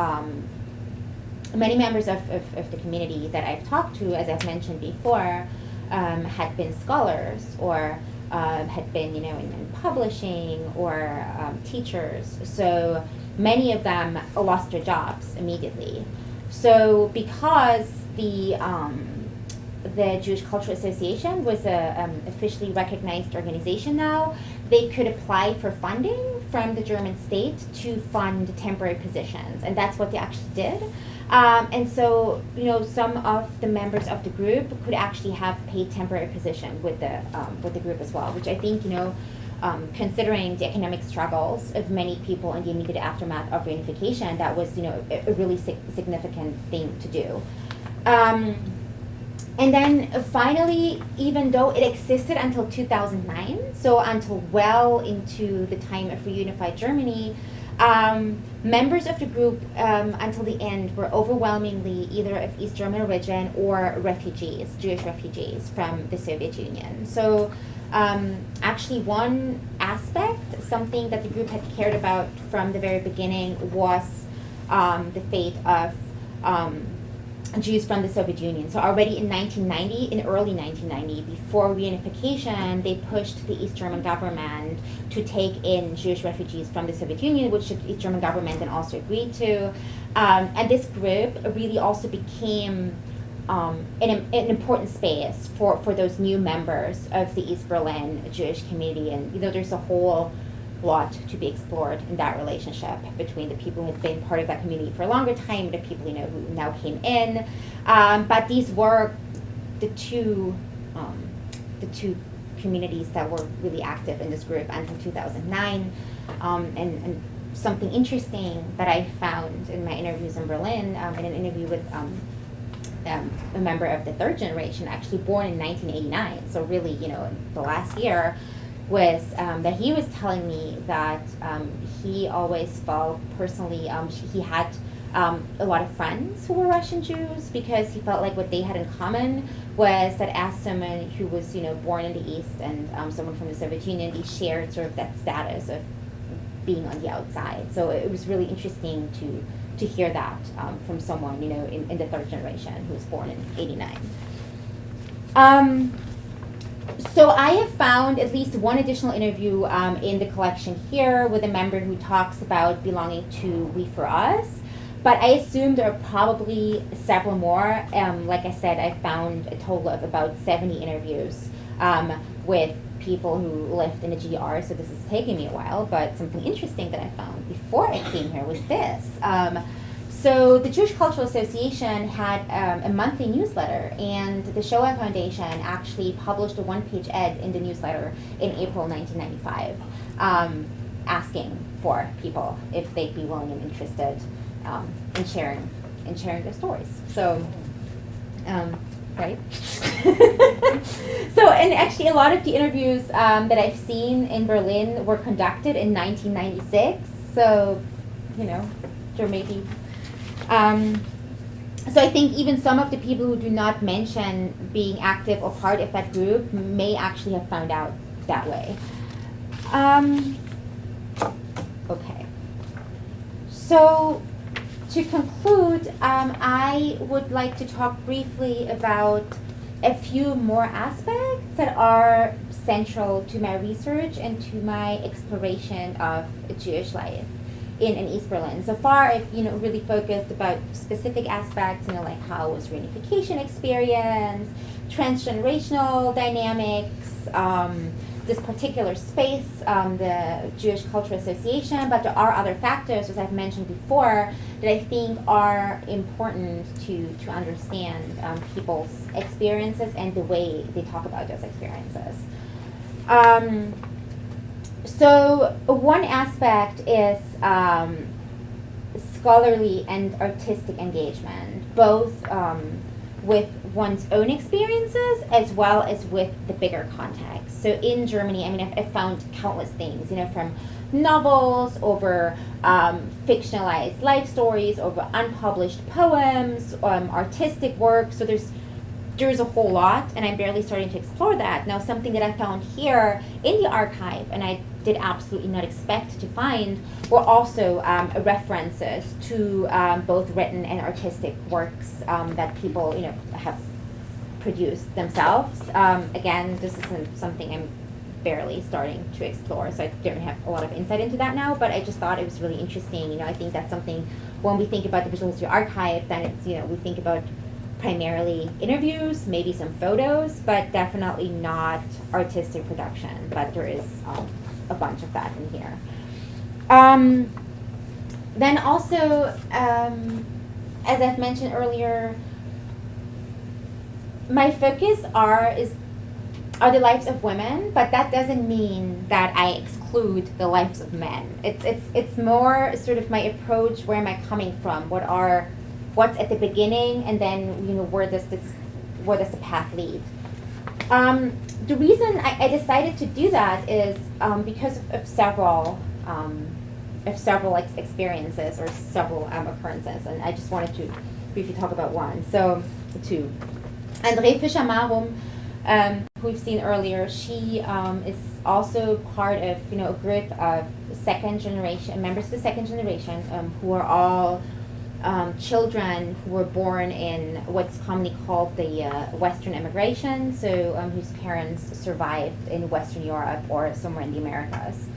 many members of the community that I've talked to, as I've mentioned before, had been scholars or had been in publishing or teachers. So many of them lost their jobs immediately. So because the Jewish Cultural Association was a officially recognized organization now, they could apply for funding from the German state to fund temporary positions, and that's what they actually did. And so, some of the members of the group could actually have paid temporary position with the group as well, which I think, considering the economic struggles of many people in the immediate aftermath of reunification, that was, a really significant thing to do. And then finally, even though it existed until 2009, so until well into the time of reunified Germany, members of the group until the end were overwhelmingly either of East German origin or refugees, Jewish refugees from the Soviet Union. So actually one aspect, something that the group had cared about from the very beginning was the fate of Jews from the Soviet Union. So already in 1990, in early 1990, before reunification, they pushed the East German government to take in Jewish refugees from the Soviet Union, which the East German government then also agreed to. And this group really also became an important space for those new members of the East Berlin Jewish community. And there's a whole lot to be explored in that relationship between the people who had been part of that community for a longer time and the people who now came in. But these were the two communities that were really active in this group until 2009. And something interesting that I found in my interviews in Berlin, in an interview with a member of the third generation, actually born in 1989, so really, in the last year, was that he was telling me that he always felt personally, he had a lot of friends who were Russian Jews, because he felt like what they had in common was that as someone who was born in the East and someone from the Soviet Union, they shared sort of that status of being on the outside. So it was really interesting to hear that from someone in the third generation who was born in '89. So I have found at least one additional interview in the collection here with a member who talks about belonging to We For Us, but I assume there are probably several more. Like I said, I found a total of about 70 interviews with people who lived in the GR, so this is taking me a while, but something interesting that I found before I came here was this. So the Jewish Cultural Association had a monthly newsletter, and the Shoah Foundation actually published a one-page ad in the newsletter in April 1995, asking for people if they'd be willing and interested in sharing their stories. So, right? So, and actually a lot of the interviews that I've seen in Berlin were conducted in 1996, so, there may be so I think even some of the people who do not mention being active or part of that group may actually have found out that way. Okay. So to conclude, I would like to talk briefly about a few more aspects that are central to my research and to my exploration of Jewish life in East Berlin. So far, I've really focused about specific aspects, like how was reunification experience, transgenerational dynamics, this particular space, the Jewish Cultural Association, but there are other factors, as I've mentioned before, that I think are important to understand people's experiences and the way they talk about those experiences. So one aspect is scholarly and artistic engagement, both with one's own experiences as well as with the bigger context. So in Germany, I've found countless things, from novels over fictionalized life stories, over unpublished poems, artistic work. So there's a whole lot, and I'm barely starting to explore that. Now, something that I found here in the archive, and I did absolutely not expect to find, were also references to both written and artistic works that people, have produced themselves. Again, this isn't something I'm barely starting to explore, so I don't have a lot of insight into that now, but I just thought it was really interesting. I think that's something, when we think about the Visual History Archive, then it's, we think about primarily interviews, maybe some photos, but definitely not artistic production, but there is a bunch of that in here. Then also, as I've mentioned earlier, my focus are the lives of women, but that doesn't mean that I exclude the lives of men. It's more sort of my approach, where am I coming from, what's at the beginning, and then where does the path lead. The reason I decided to do that is because of several experiences or several occurrences, and I just wanted to briefly talk about one. So, two. André Fischer-Marum, who we've seen earlier, she is also part of a group of members of the second generation who are all children who were born in what's commonly called the Western immigration, so whose parents survived in Western Europe or somewhere in the Americas.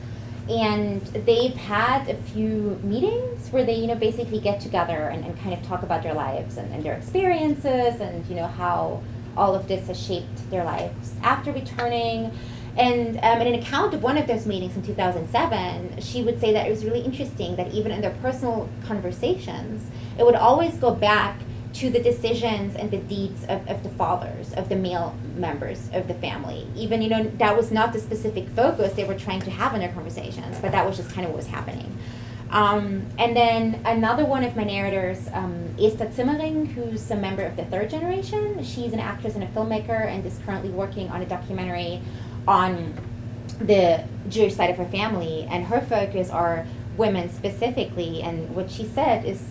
And they've had a few meetings where they, basically get together and kind of talk about their lives and their experiences and, how all of this has shaped their lives after returning. And in an account of one of those meetings in 2007, she would say that it was really interesting that even in their personal conversations, it would always go back to the decisions and the deeds of the fathers, of the male members of the family. Even, that was not the specific focus they were trying to have in their conversations, but that was just kind of what was happening. And then another one of my narrators, Esther Zimmering, who's a member of the third generation. She's an actress and a filmmaker and is currently working on a documentary on the Jewish side of her family, and her focus are women specifically. And what she said is,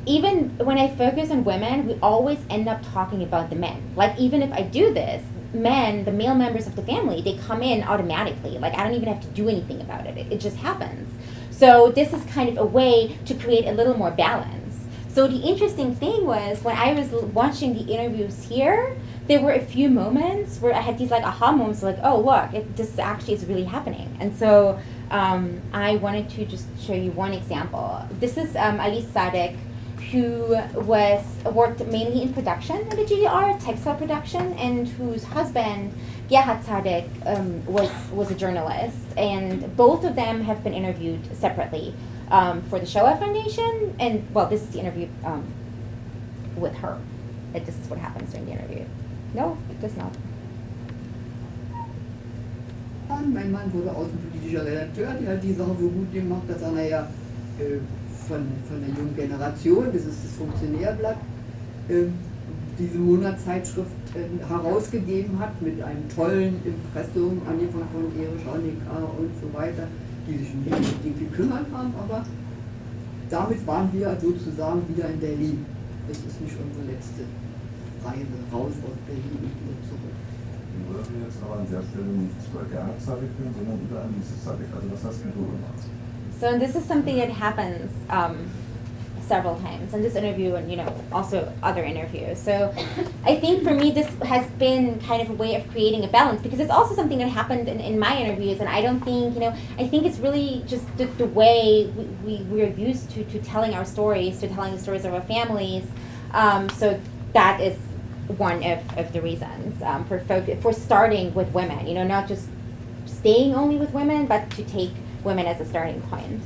even when I focus on women, we always end up talking about the men. Like, even if I do this, men, the male members of the family, they come in automatically. Like, I don't even have to do anything about it. It just happens. So this is kind of a way to create a little more balance. So the interesting thing was, when I was watching the interviews here, there were a few moments where I had these aha moments, like, oh, look, this actually is really happening. And so I wanted to just show you one example. This is Alice Sadek, who worked mainly in production in the GDR, textile production, and whose husband, Gerhard Sadek, was a journalist. And both of them have been interviewed separately for the Shoah Foundation. And, well, this is the interview with her. This is what happens during the interview. No, it does not. Mein Mann wurde außenpolitischer Redakteur, der hat die Sache so gut gemacht, dass er von der jungen Generation, das ist das Funktionärblatt, diese Monatszeitschrift herausgegeben hat mit einem tollen Impressum, angefangen von Erich Honecker und so weiter, die sich nie um den gekümmert haben, aber damit waren wir sozusagen wieder in Berlin. Das ist nicht unsere letzte Reise raus aus Berlin und wieder zurück. Wir würden jetzt aber an der Stelle nicht über Gerhard Sadek führen, sondern über Alice Sadek. Also was hast du gemacht? So this is something that happens several times, in this interview and, you know, also other interviews. So I think for me this has been kind of a way of creating a balance, because it's also something that happened in my interviews, and I don't think, you know, I think it's really just the way we're used to telling our stories, to telling the stories of our families. So that is one of the reasons for starting with women, you know, not just staying only with women, but to take women as a starting point.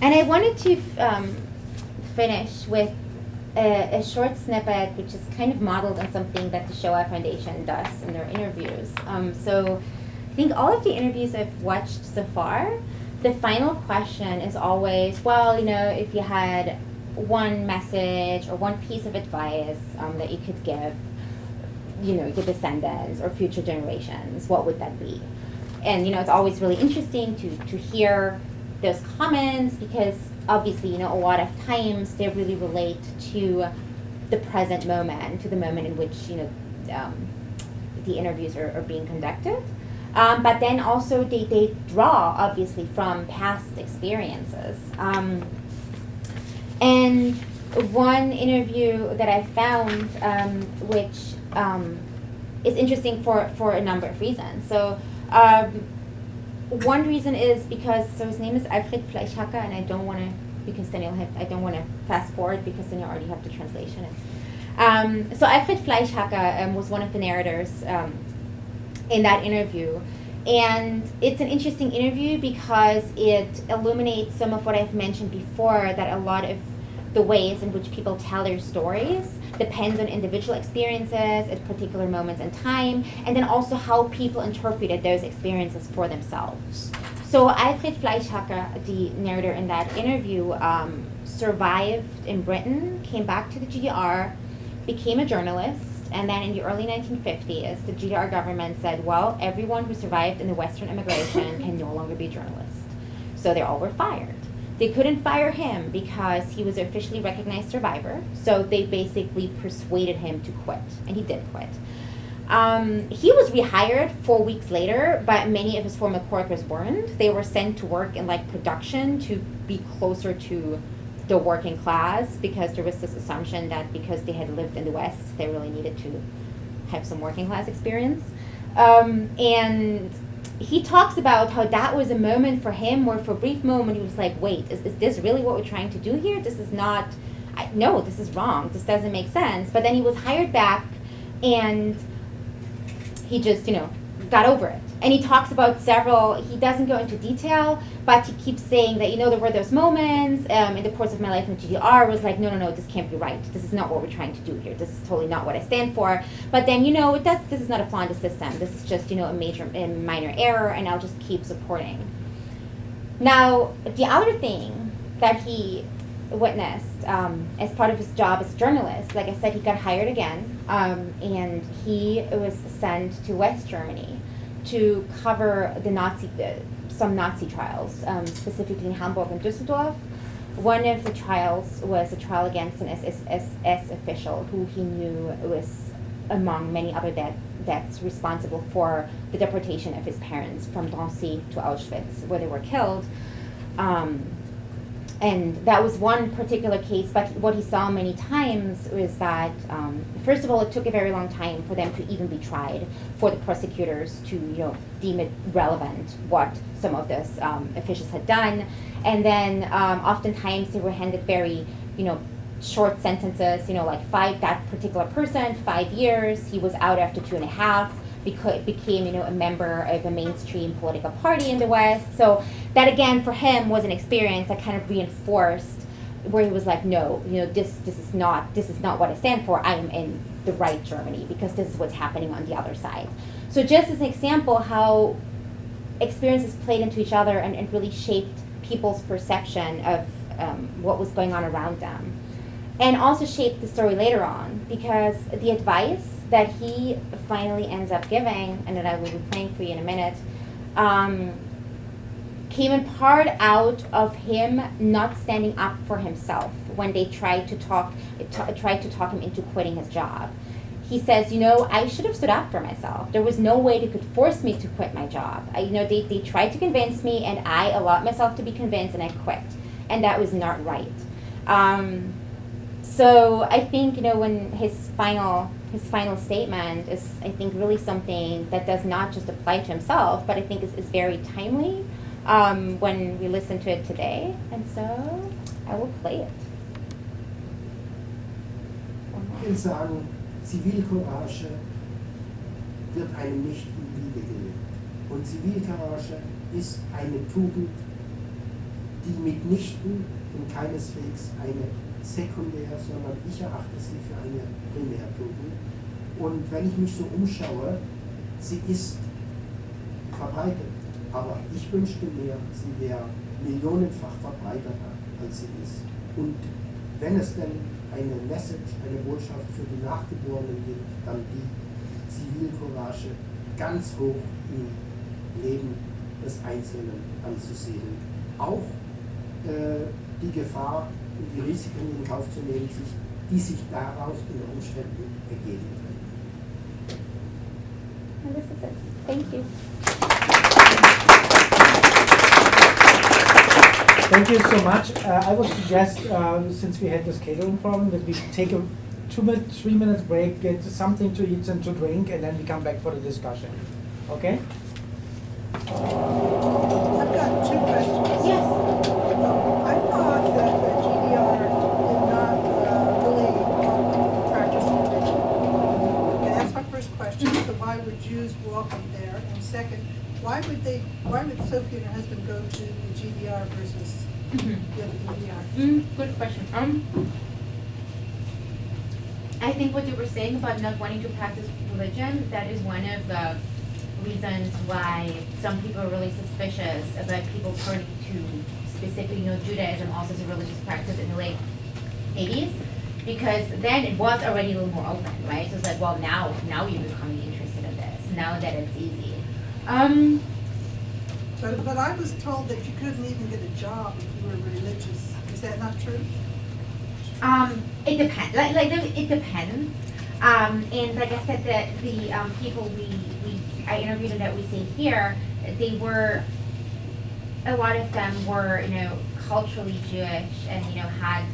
And I wanted to finish with a short snippet, which is kind of modeled on something that the Shoah Foundation does in their interviews. So I think all of the interviews I've watched so far, the final question is always, well, you know, if you had one message or one piece of advice that you could give, you know, your descendants or future generations, what would that be? And, you know, it's always really interesting to hear those comments, because obviously, you know, a lot of times they really relate to the present moment, to the moment in which, you know, the interviews are being conducted. But then also they draw, obviously, from past experiences. And one interview that I found, which is interesting for a number of reasons. So one reason is because, so his name is Alfred Fleischhacker, and I don't want to, because then I don't want to fast forward, because then you already have the translation. So Alfred Fleischhacker was one of the narrators in that interview. And it's an interesting interview because it illuminates some of what I've mentioned before, that a lot of the ways in which people tell their stories depends on individual experiences at particular moments in time, and then also how people interpreted those experiences for themselves. So Alfred Fleischhacker, the narrator in that interview, survived in Britain, came back to the GDR, became a journalist, and then in the early 1950s, the GDR government said, well, everyone who survived in the Western immigration can no longer be a journalist. So they all were fired. They couldn't fire him because he was an officially recognized survivor, so they basically persuaded him to quit, and he did quit. He was rehired 4 weeks later, but many of his former coworkers weren't. They were sent to work in like production to be closer to the working class, because there was this assumption that because they had lived in the West, they really needed to have some working class experience. And he talks about how that was a moment for him where for a brief moment he was like, wait, is this really what we're trying to do here? This is not, no, this is wrong. This doesn't make sense. But then he was hired back, and he just, you know, got over it. And he talks about several, he doesn't go into detail, but he keeps saying that, you know, there were those moments in the course of my life in the GDR was like, no, this can't be right. This is not what we're trying to do here. This is totally not what I stand for. But then, you know, this is not a flaw in the system. This is just, you know, a minor error, and I'll just keep supporting. Now, the other thing that he witnessed as part of his job as a journalist, like I said, he got hired again, and he was sent to West Germany to cover some Nazi trials, specifically in Hamburg and Düsseldorf. One of the trials was a trial against an SS official who he knew was, among many other deaths, responsible for the deportation of his parents from Dornsife to Auschwitz, where they were killed. And that was one particular case, but what he saw many times was that, first of all, it took a very long time for them to even be tried, for the prosecutors to, you know, deem it relevant what some of those officials had done. And then oftentimes they were handed very, you know, short sentences, you know, like that particular person, 5 years, he was out after 2.5, became, you know, a member of a mainstream political party in the West. So that again for him was an experience that kind of reinforced, where he was like, no, you know, this is not what I stand for. I am in the right Germany, because this is what's happening on the other side. So just as an example how experiences played into each other and really shaped people's perception of what was going on around them, and also shaped the story later on, because the advice that he finally ends up giving, and that I will be playing for you in a minute, came in part out of him not standing up for himself when they tried to talk him into quitting his job. He says, you know, I should have stood up for myself. There was no way they could force me to quit my job. You know, they tried to convince me, and I allowed myself to be convinced, and I quit. and that was not right. So I think, you know, when his final statement is, I think, really something that does not just apply to himself, but I think is very timely when we listen to it today. And so I will play it. Ich will sagen, Zivilcourage wird einem nicht in die Wiege gelegt. Und Zivilcourage ist eine Tugend, die mitnichten und keineswegs eine sekundär, sondern ich erachte sie für eine Primärtugend. Und wenn ich mich so umschaue, sie ist verbreitet. Aber ich wünschte mir, sie wäre millionenfach verbreiteter, als sie ist. Und wenn es denn eine Message, eine Botschaft für die Nachgeborenen gibt, dann die Zivilcourage ganz hoch im Leben des Einzelnen anzusiedeln. Auch die Gefahr und die Risiken in Kauf zu nehmen, die sich daraus unter Umständen ergeben können. And this is it. Thank you. Thank you so much. I would suggest, since we had this catering problem, that we take a 3 minute break, get something to eat and to drink, and then we come back for the discussion. Okay? I've got 2 questions. Yes. I thought that the GDR did not really practice religion. Okay, that's my first question. So why would Jews welcome there? And second, why would Sophie and her husband go to the GDR versus the GDR? Good question. I think what you were saying about not wanting to practice religion, that is one of the reasons why some people are really suspicious about people turning to specifically, Judaism also as a religious practice in the late 80s, because then it was already a little more open, right? So it's like, well, now you're becoming interested in this, now that it's easy. But I was told that you couldn't even get a job if you were religious. Is that not true? It depends. It depends. And like I said, the people I interviewed and that we see here, a lot of them were, culturally Jewish and, had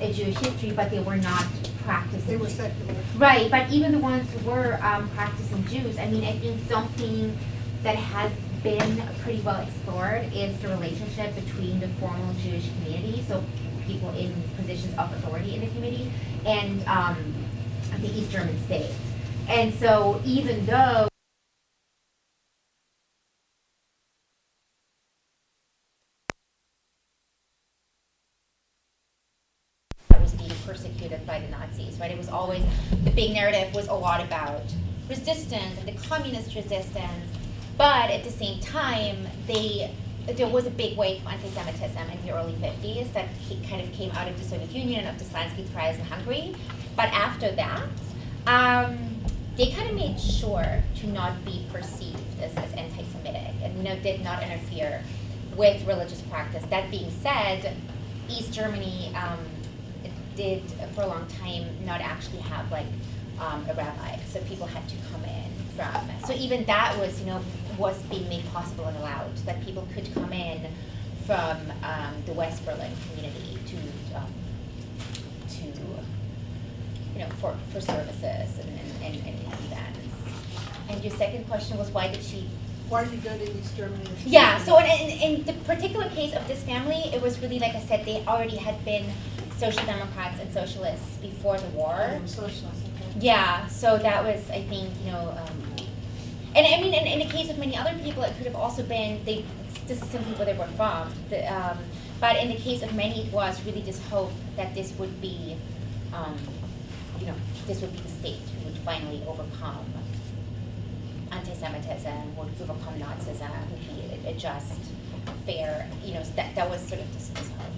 a Jewish history, but they were not practicing. They were secular. Right, but even the ones who were practicing Jews, I think something that has been pretty well explored is the relationship between the formal Jewish community, so people in positions of authority in the community, and the East German state. And so even though was being persecuted by the Nazis, right? It was always, the big narrative was a lot about resistance and the communist resistance, but at the same time, there was a big wave of anti-Semitism in the early 50s that kind of came out of the Soviet Union and of the Slansky trials in Hungary. But after that, they kind of made sure to not be perceived as anti-Semitic and did not interfere with religious practice. That being said, East Germany did for a long time not actually have a rabbi, so people had to come in from. So even that was being made possible and allowed, that people could come in from the West Berlin community for services and events. And your second question was why did you go to East Germany? Yeah, so in the particular case of this family, it was really, like I said, they already had been social democrats and socialists before the war. Socialists, okay. Yeah, so that was, I think, and I mean, in the case of many other people, it could have also been, this is simply where they were from. But in the case of many, it was really this hope that this would be, this would be the state who would finally overcome anti-Semitism, would overcome Nazism, would be a just, fair, that was sort of this hope.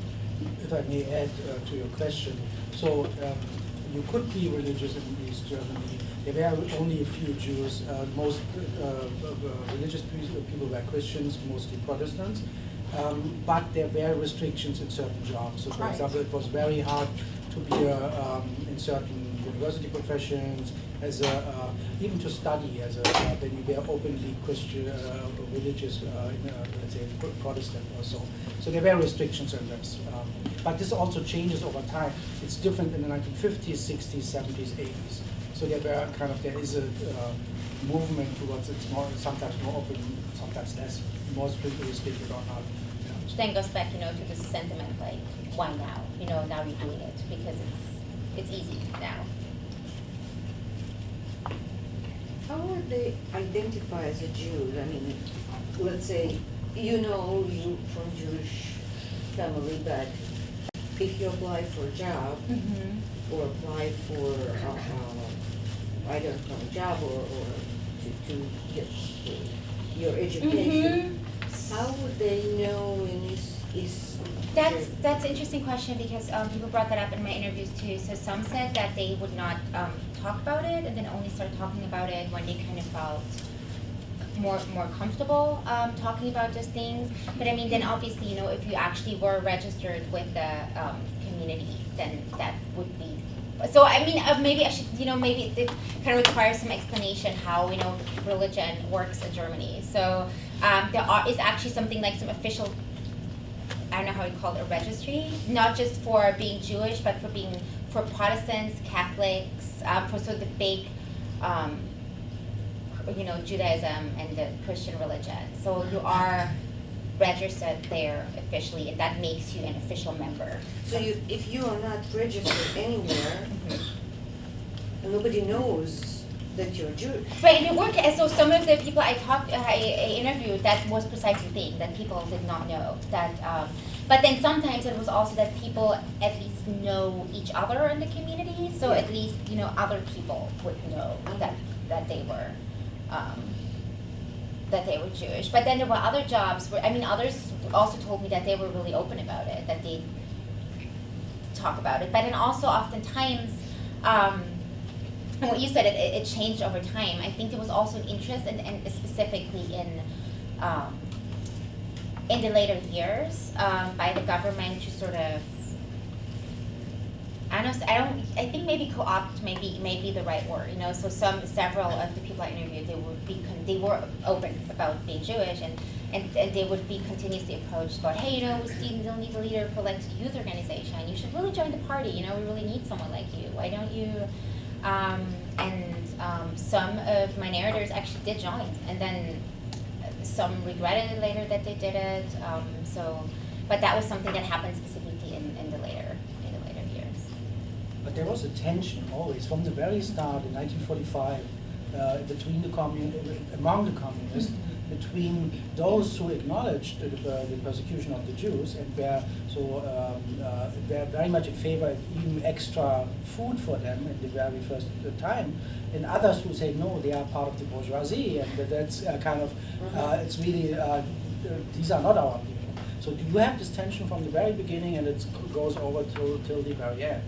If I may add to your question, so you could be religious in East Germany. There were only a few Jews. Most religious people were Christians, mostly Protestants. But there were restrictions in certain jobs. So, for example, it was very hard to be in certain university professions, as a, even to study as a, when you were openly Christian, religious, let's say Protestant or so. So there were restrictions on this. But this also changes over time. It's different in the 1950s, 60s, 70s, 80s. So there is a movement towards it's more, sometimes more open, sometimes less, more strictly restricted or not. Which then goes back, to this sentiment like, why now? Now you're doing it because it's easy now. How would they identify as a Jew? I mean, let's say you from Jewish family, but if you apply for a job or apply for either a job or to get your education, how would they know That's an interesting question because people brought that up in my interviews too. So some said that they would not talk about it and then only start talking about it when they kind of felt more comfortable talking about those things. But I mean, then obviously, if you actually were registered with the community, then that would be. So I mean, maybe I should, maybe it kind of requires some explanation how religion works in Germany. So there is actually something like some official, I don't know how you call it, a registry, not just for being Jewish, but for Protestants, Catholics, for sort of the big, Judaism and the Christian religion. So you are registered there officially, and that makes you an official member. So if you are not registered anywhere, nobody knows that you're Jewish. Right, and it worked. So some of the people I interviewed, that was precisely the thing, that people did not know that. But then sometimes it was also that people at least know each other in the community. So at least other people would know that they were. That they were Jewish. But then there were other jobs where, others also told me that they were really open about it, that they talk about it. But then also oftentimes, and what you said, it changed over time. I think there was also an interest, and specifically in the later years, by the government to sort of, I think maybe co-opt maybe the right word, so several of the people I interviewed, they were open about being Jewish, and they would be continuously approached about, hey, we still need a leader for like youth organization, you should really join the party, we really need someone like you, why don't you, some of my narrators actually did join, and then some regretted it later that they did it, but that was something that happened specifically in the later years. But there was a tension always from the very start in 1945 between among the communists, between those who acknowledged the persecution of the Jews and were very much in favor of even extra food for them in the very first time, and others who say no, they are part of the bourgeoisie, and that's it's really these are not our people. So you have this tension from the very beginning, and it goes over till the very end.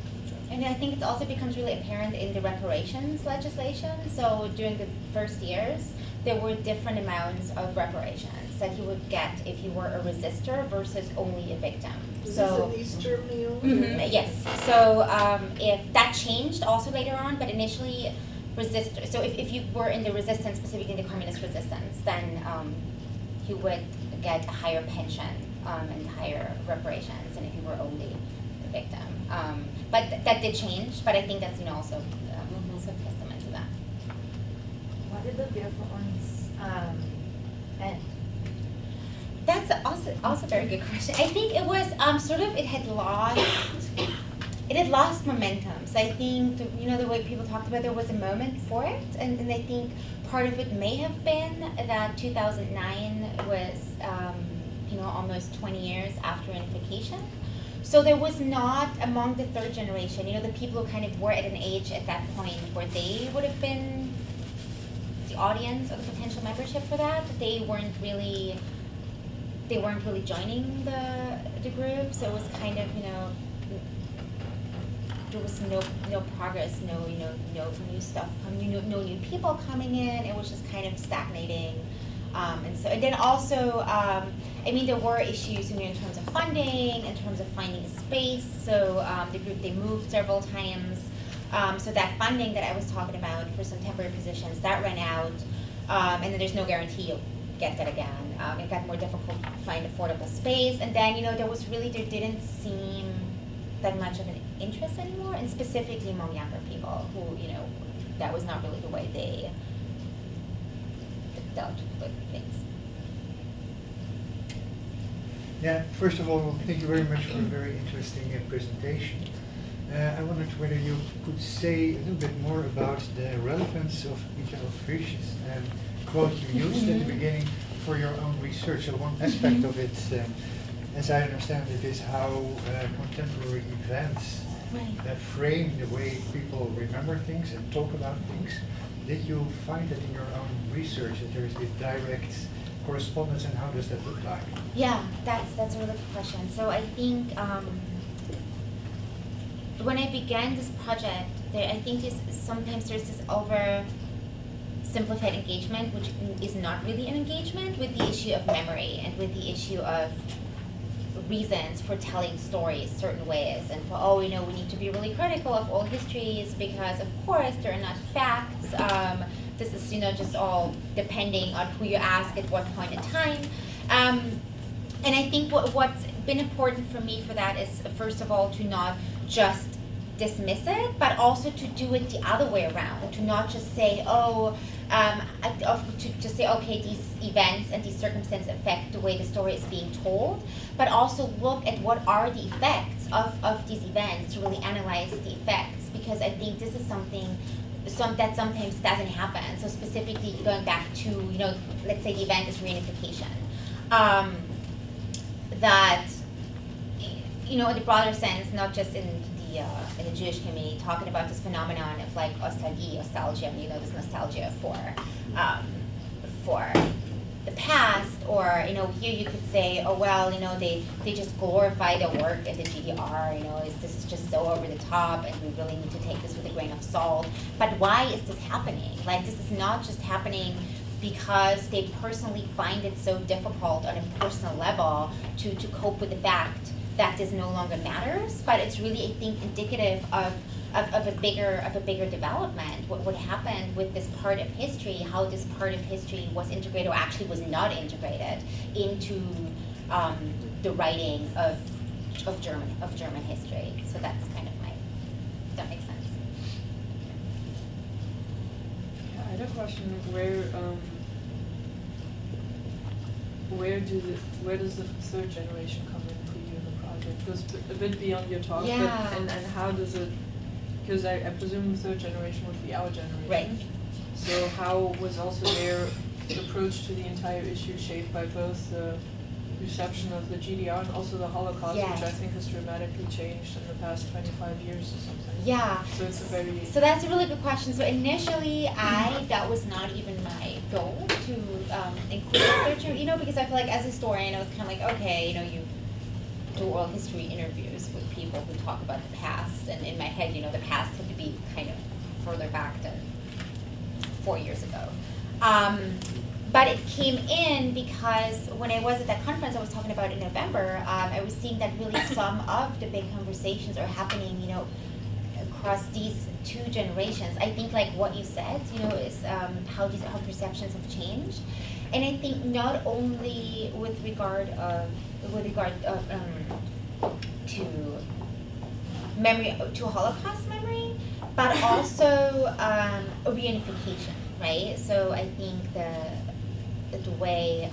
And I think it also becomes really apparent in the reparations legislation. So during the first years, there were different amounts of reparations that you would get if you were a resistor versus only a victim. Is this an Easter meal? Yes. So if that changed also later on, but initially resistor. So if you were in the resistance, specifically in the communist resistance, then you would get a higher pension and higher reparations than if you were only the victim. But that did change, but I think that's also a testament to that. What did the difference end? That's also a very good question. I think it was it had lost momentum. So I think the way people talked about it, there was a moment for it, and I think part of it may have been that 2009 was almost 20 years after unification. So there was not, among the third generation, the people who kind of were at an age at that point where they would have been the audience or the potential membership for that. They weren't really joining the group. So it was kind of, there was no progress, no new stuff coming, no new people coming in. It was just kind of stagnating. And then also, there were issues in terms of funding, in terms of finding a space. So the group, they moved several times. So that funding that I was talking about for some temporary positions, that ran out, and then there's no guarantee you'll get that again. It got more difficult to find affordable space, and then there didn't seem that much of an interest anymore, and specifically among younger people who that was not really the way they dealt with things. Yeah, first of all, thank you very much for a very interesting presentation. I wondered whether you could say a little bit more about the relevance of Michael Frisch's quote you used at the beginning for your own research. So one aspect of it, as I understand it, is how contemporary events frame the way people remember things and talk about things. Did you find that in your own research that there is this direct correspondence, and how does that look like? Yeah, that's a really good question. So I think when I began this project, I think sometimes there's this simplified engagement, which is not really an engagement with the issue of memory and with the issue of reasons for telling stories certain ways, and for we need to be really critical of all histories because of course they're not facts. This is just all depending on who you ask at what point in time. And I think what's been important for me for that is first of all to not just dismiss it, but also to do it the other way around, to not just say, to just say, okay, these events and these circumstances affect the way the story is being told, but also look at what are the effects of these events, to really analyze the effects, because I think this is something that sometimes doesn't happen. So specifically going back to, let's say the event is reunification, that, in the broader sense, not just in the Jewish community, talking about this phenomenon of like nostalgia, this nostalgia for the past, or here you could say, oh well, they just glorify the work in the GDR, this is just so over the top, and we really need to take this with a grain of salt. But why is this happening? Like, this is not just happening because they personally find it so difficult on a personal level to cope with the fact that this no longer matters, but it's really, I think, indicative of a bigger development. What happened with this part of history, how this part of history was integrated or actually was not integrated into the writing of German history. So that's kind of if that makes sense. Yeah, I had a question of where does the third generation come in for you in the project? It goes a bit beyond your talk, Yeah. but and how does it? Because I presume the third generation would be our generation. Right. So how was also their approach to the entire issue shaped by both the reception of the GDR and also the Holocaust, Yeah. which I think has dramatically changed in the past 25 years or something. Yeah. So it's a very... So that's a really good question. So initially, that was not even my goal to include literature, because I feel like as a historian, I was kind of like, okay, you do oral history interviews with people who talk about the past, and in my head, the past had to be kind of further back than 4 years ago. But it came in because when I was at that conference I was talking about in November, I was seeing that really some of the big conversations are happening, across these two generations. I think like what you said, is how perceptions have changed. And I think not only with regard to memory, to Holocaust memory, but also reunification, right? So I think the way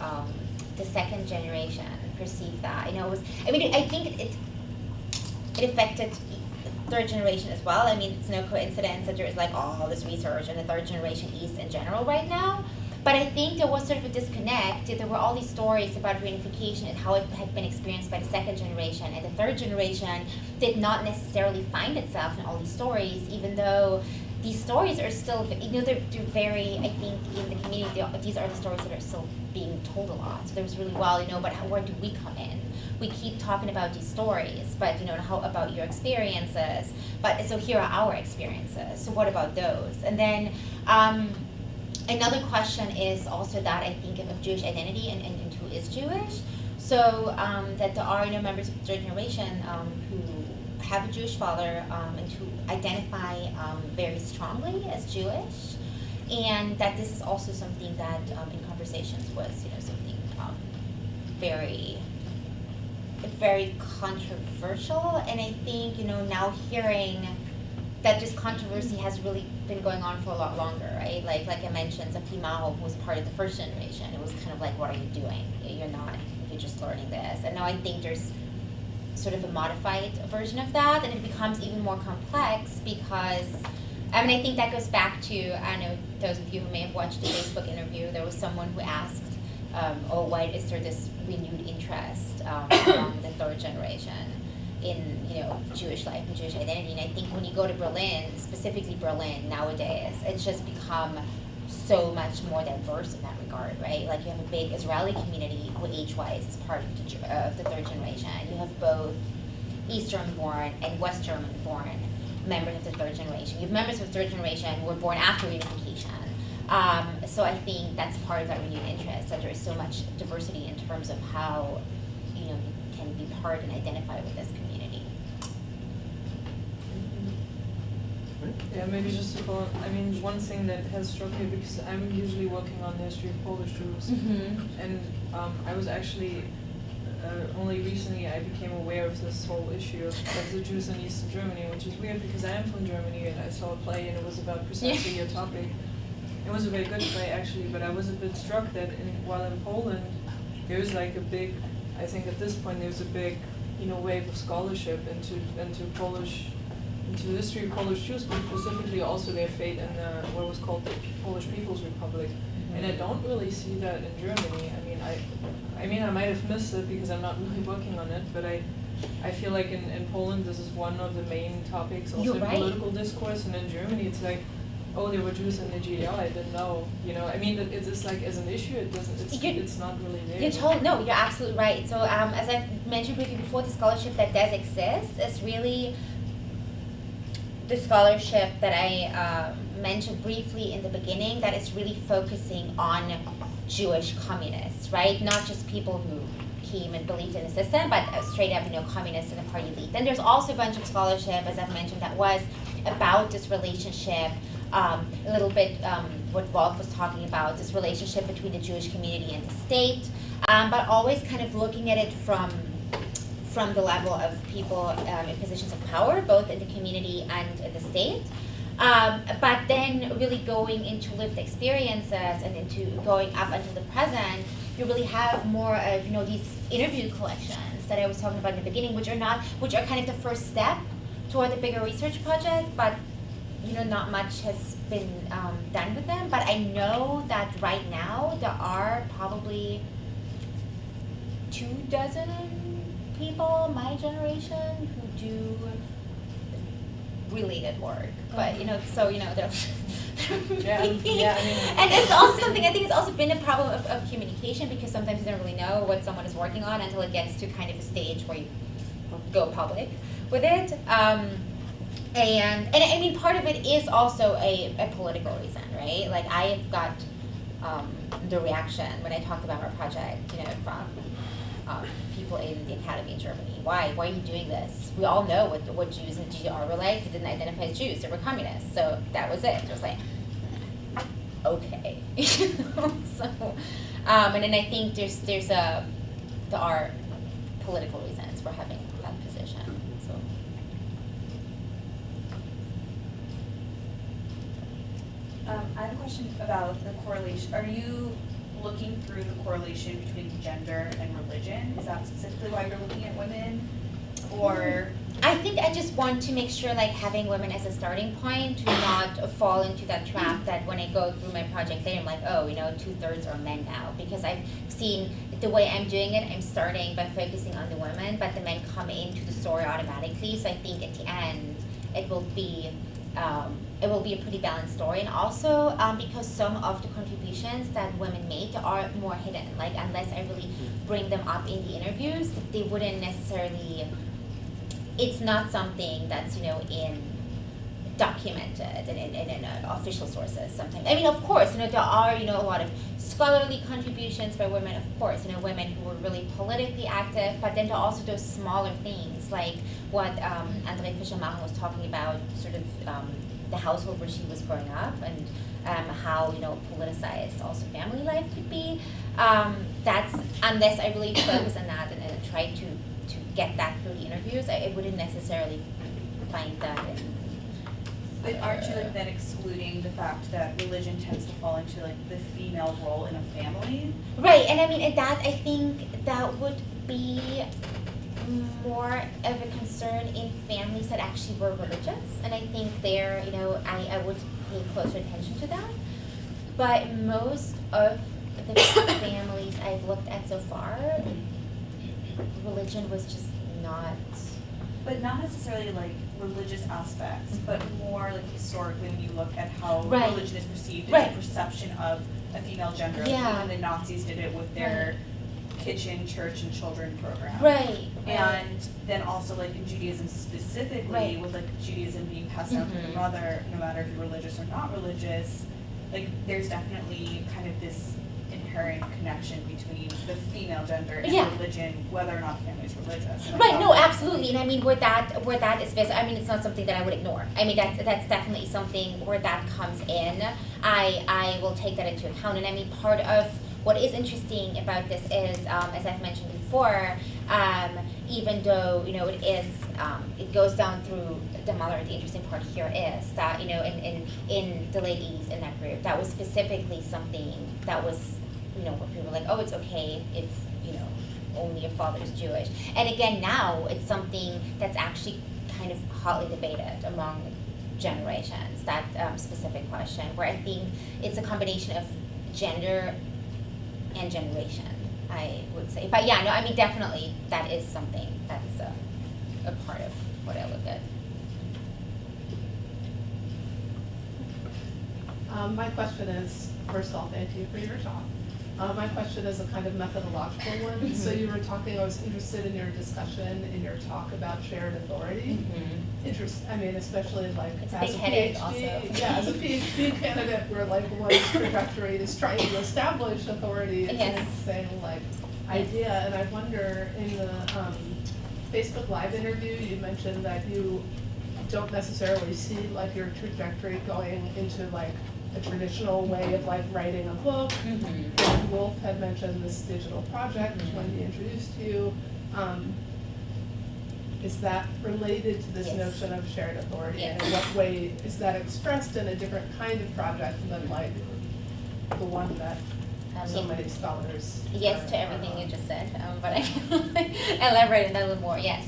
the second generation perceived that, I think it affected third generation as well. It's no coincidence that there's like all this research on the third generation East in general right now. But I think there was sort of a disconnect. There were all these stories about reunification and how it had been experienced by the second generation, and the third generation did not necessarily find itself in all these stories, even though these stories are still, they're very, I think, in the community, these are the stories that are still being told a lot. So there was really, but where do we come in? We keep talking about these stories, but how about your experiences? But so here are our experiences. So what about those? And then another question is also that I think of Jewish identity and who is Jewish. So that there are members of the third generation who have a Jewish father and who identify very strongly as Jewish, and that this is also something that in conversations was something very controversial. And I think now hearing that this controversy has really been going on for a lot longer, right? Like I mentioned, Safi Maho, who was part of the first generation, it was kind of like, what are you doing? You're just learning this. And now I think there's sort of a modified version of that, and it becomes even more complex because, I think that goes back to, I know those of you who may have watched the Facebook interview, there was someone who asked, why is there this renewed interest among the third generation in Jewish life and Jewish identity? And I think when you go to Berlin, specifically Berlin nowadays, it's just become so much more diverse in that regard, right? Like you have a big Israeli community who age-wise is part of the third generation. You have both East German-born and West German-born members of the third generation. You have members of the third generation who were born after reunification. So I think that's part of that renewed interest, that there is so much diversity in terms of how you can be part and identify with this community. Yeah, maybe just to follow, one thing that has struck me, because I'm usually working on the history of Polish Jews, and I was actually, only recently I became aware of this whole issue of the Jews in Eastern Germany, which is weird because I am from Germany and I saw a play and it was about precisely your topic. It was a very good play actually, but I was a bit struck that while in Poland, there's like a big, I think at this point there's a big, wave of scholarship into Polish, into the history of Polish Jews, but specifically also their fate in what was called the Polish People's Republic. And I don't really see that in Germany. I might have missed it because I'm not really working on it, but I feel like in Poland this is one of the main topics also in political discourse, and in Germany it's like, oh, there were Jews in the GDR, I didn't know. It's just like as an issue, it's not really there. No, you're absolutely right. So as I mentioned briefly before, the scholarship that does exist is really the scholarship that I mentioned briefly in the beginning, that is really focusing on Jewish communists, right? Not just people who came and believed in the system, but straight up, communists in the party elite. Then there's also a bunch of scholarship, as I've mentioned, that was about this relationship, a little bit what Wolf was talking about, this relationship between the Jewish community and the state, but always kind of looking at it from the level of people in positions of power, both in the community and in the state. But then really going into lived experiences and into going up until the present, you really have more of these interview collections that I was talking about in the beginning, which are kind of the first step toward the bigger research project, but not much has been done with them. But I know that right now there are probably 24 people my generation who do related work, but they're and it's also something, I think it's also been a problem of communication, because sometimes you don't really know what someone is working on until it gets to kind of a stage where you go public with it. And part of it is also a political reason, right? Like I've got the reaction when I talk about our project, from people in the academy in Germany. Why are you doing this? We all know what Jews in the GDR were like. They didn't identify as Jews. They were communists. So that was it. It was like, okay. So, and then I think there are political reasons for having that position. So. I have a question about the correlation. Are you looking through the correlation between gender and religion? Is that specifically why you're looking at women? Or I think I just want to make sure, like, having women as a starting point, to not fall into that trap that when I go through my project later, I'm like, oh, 2/3 are men now. Because I've seen the way I'm doing it, I'm starting by focusing on the women, but the men come into the story automatically. So I think at the end, it will be a pretty balanced story. And also because some of the contributions that women make are more hidden. Like, unless I really bring them up in the interviews, they wouldn't necessarily, it's not something that's, documented in official sources sometimes. Of course, there are, a lot of scholarly contributions by women, of course, women who were really politically active, but then also those smaller things, like what Andre Fischer-Machen was talking about, sort of the household where she was growing up, and how, politicized also family life could be. That's, unless I really focus on that and try to get that through the interviews, I wouldn't necessarily find that in. But aren't you then excluding the fact that religion tends to fall into the female role in a family? Right, and I think that would be more of a concern in families that actually were religious, and I think there, I would pay closer attention to that. But most of the families I've looked at so far, religion was just not. But not necessarily religious aspects, but more historically when you look at how right. religion is perceived, right. as a perception of a female gender. Yeah. When the Nazis did it with their kitchen, church, and children program. Right. And then also in Judaism specifically, right. with Judaism being passed down from your mother, no matter if you're religious or not religious, there's definitely kind of this inherent connection between the female gender and religion, whether or not the family is religious. Right, no, absolutely. And where that is visible, it's not something that I would ignore. That's definitely something where that comes in. I will take that into account. And part of what is interesting about this is, as I've mentioned before, even though, it is, it goes down through the mother, the interesting part here is that, in the late 80s in that group, that was specifically something that was, where people were like, oh, it's okay if, only your father is Jewish. And again, now it's something that's actually kind of hotly debated among generations, that specific question, where I think it's a combination of gender and generation, I would say. But yeah, no, definitely that is something that is a part of what I look at. My question is, first of all, thank you for your talk. My question is a kind of methodological one. Mm-hmm. So you were talking, I was interested in your discussion in your talk about shared authority. Mm-hmm. Especially it's as a a headache PhD, also. yeah, as a PhD candidate, where one's trajectory is trying to establish authority. It's an interesting idea, and I wonder in the Facebook Live interview, you mentioned that you don't necessarily see your trajectory going into a traditional way of writing a book. Mm-hmm. And Wolf had mentioned this digital project, which Wendy introduced to you. Is that related to this notion of shared authority? Yes. And in what way is that expressed in a different kind of project than the one that so many scholars yes to everything you just said, but I can elaborate on that a little more. Yes.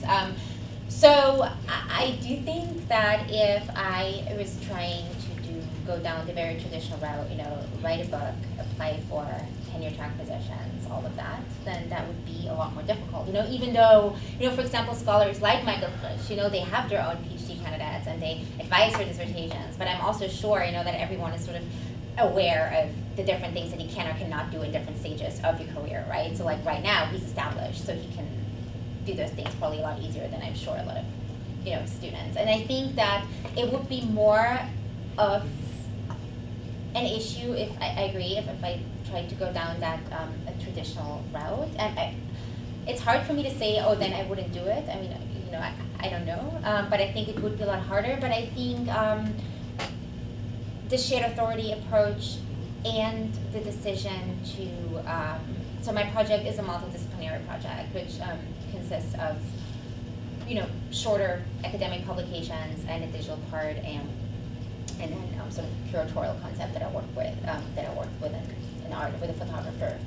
So I do think that if I was trying to go down the very traditional route, write a book, apply for tenure track positions, all of that, then that would be a lot more difficult. Even though, for example, scholars like Michael Frisch, they have their own PhD candidates and they advise for dissertations, but I'm also sure, that everyone is sort of aware of the different things that he can or cannot do in different stages of your career, right? So right now, he's established, so he can do those things probably a lot easier than I'm sure a lot of, students. And I think that it would be more of an issue if I agree if I tried to go down that a traditional route. And it's hard for me to say, oh, then I wouldn't do it. I don't know, but I think it would be a lot harder. But I think the shared authority approach and the decision to, so my project is a multidisciplinary project, which consists of, shorter academic publications and a digital part, and then sort of curatorial concept that I work with, in art with a photographer.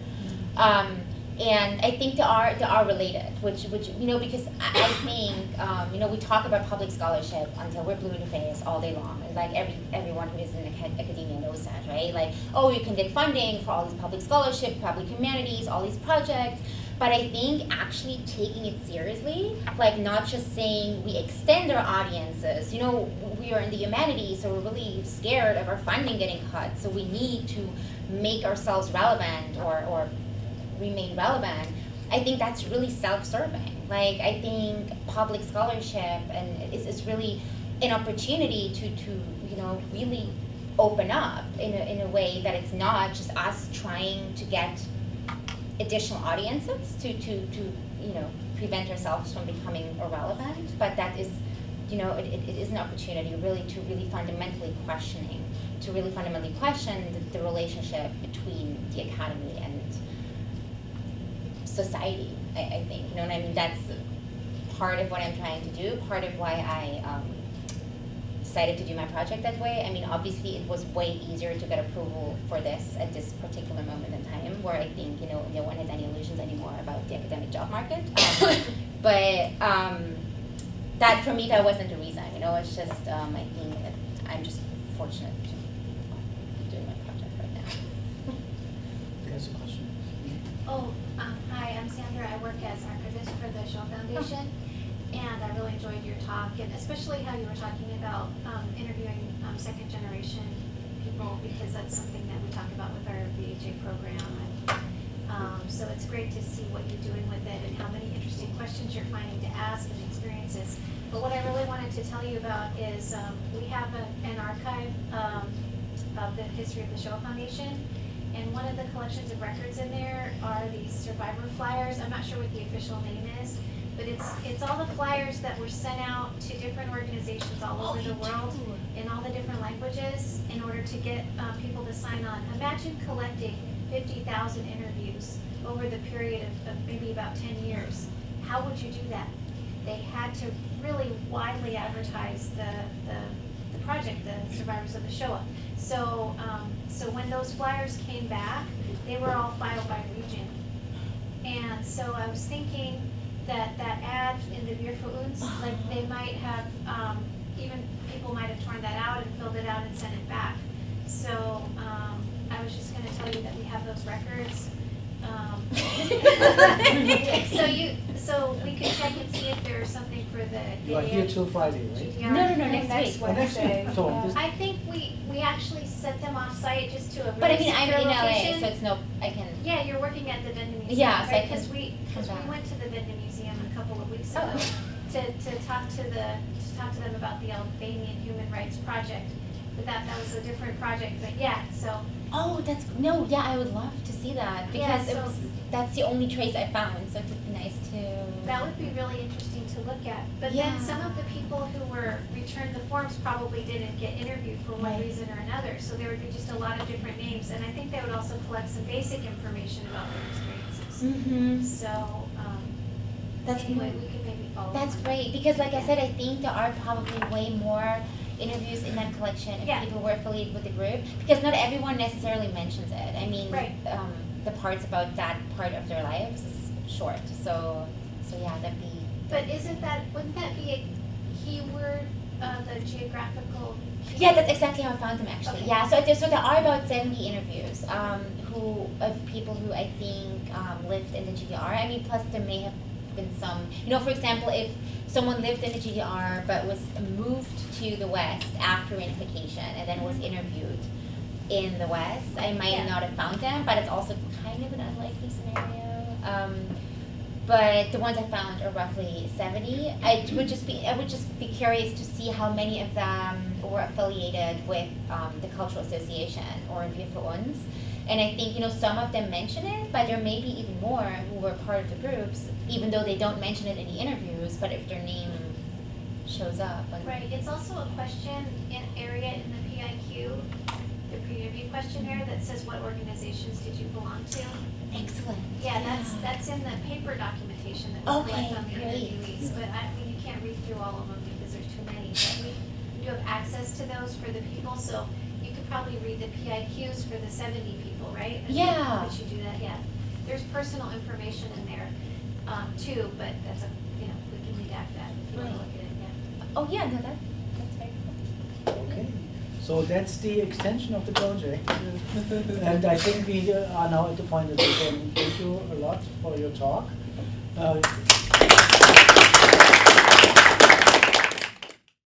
And I think they are related, which because I think we talk about public scholarship until we're blue in the face all day long, and everyone who is in academia knows that, right? You can get funding for all these public scholarship, public humanities, all these projects. But I think actually taking it seriously, not just saying we extend our audiences, we are in the humanities, so we're really scared of our funding getting cut, so we need to make ourselves relevant or remain relevant. I think that's really self-serving. I think public scholarship is really an opportunity to really open up in a way that it's not just us trying to get additional audiences to prevent ourselves from becoming irrelevant, but that is, it is an opportunity really to really fundamentally question the relationship between the academy and society, I think. You know what I mean? That's part of what I'm trying to do, part of why I decided to do my project that way. I mean, obviously it was way easier to get approval for this at this particular moment in time, where I think, no one has any illusions anymore about the academic job market. But that, for me, that wasn't the reason, it's just, I think that I'm just fortunate to be doing my project right now. There's a question. Hi, I'm Sandra. I work as archivist for the Shaw Foundation, and I really enjoyed your talk, and especially how you were talking about interviewing second generation people, because that's something that we talk about with our VHA program. And, so it's great to see what you're doing with it and how many interesting questions you're finding to ask and experiences. But what I really wanted to tell you about is we have an archive of the history of the Shaw Foundation. And one of the collections of records in there are these survivor flyers. I'm not sure what the official name is, but it's all the flyers that were sent out to different organizations all over the world in all the different languages in order to get people to sign on. Imagine collecting 50,000 interviews over the period of maybe about 10 years. How would you do that? They had to really widely advertise the project, the survivors of the Shoah. So, so when those flyers came back, they were all filed by region. And so I was thinking that ad in the Wir für uns, like they might have, even people might have torn that out and filled it out and sent it back. So I was just going to tell you that we have those records. So we could check and see if there's something for the. You are here till Friday, right? No, next week. Next week. So I think we actually set them off site just to a really But I mean, I'm in location. LA, so it's I can. Yeah, you're working at the Venda Museum, Yeah, so right? I can Because we went to the Venda Museum a couple of weeks ago to talk to them about the Albanian Human Rights Project. But that was a different project. But yeah, so. Oh, I would love to see that, because that's the only trace I found, so it would be nice to. That would be really interesting to look at. But then some of the people who were returned the forms probably didn't get interviewed for one reason or another, so there would be just a lot of different names, and I think they would also collect some basic information about their experiences. Mm-hmm. So, that's anyway, we could maybe follow That's on. great, because like I said, I think there are probably way more interviews in that collection if people were affiliated with the group, because not everyone necessarily mentions it. I mean, the parts about that part of their lives is short, so yeah, that'd be. But wouldn't that be a keyword, the geographical? Yeah, that's exactly how I found them actually. Okay. Yeah, so there are about 70 interviews of people who I think lived in the GDR. I mean, plus there may have been some, for example, if someone lived in the GDR but was moved to the West after reunification and then was interviewed in the West, I might not have found them, but it's also kind of an unlikely scenario. But the ones I found are roughly 70. I would just be curious to see how many of them were affiliated with the Cultural Association or Wir für uns. And I think, some of them mention it, but there may be even more who were part of the groups, even though they don't mention it in the interviews, but if their name shows up. Right, it's also a question area in the PIQ, the pre-interview questionnaire, that says what organizations did you belong to? Excellent. Yeah, that's in the paper documentation that we collect on the interviewees, but you can't read through all of them because there's too many, but we do have access to those for the people, so you could probably read the PIQs for the 70 people, right? Yeah. Would you do that? Yeah. There's personal information in there too, but that's we can redact that if you want to look at it. Yeah. Oh yeah, no, that's very cool. Okay, so that's the extension of the project, and I think we are now at the point that we can thank you a lot for your talk.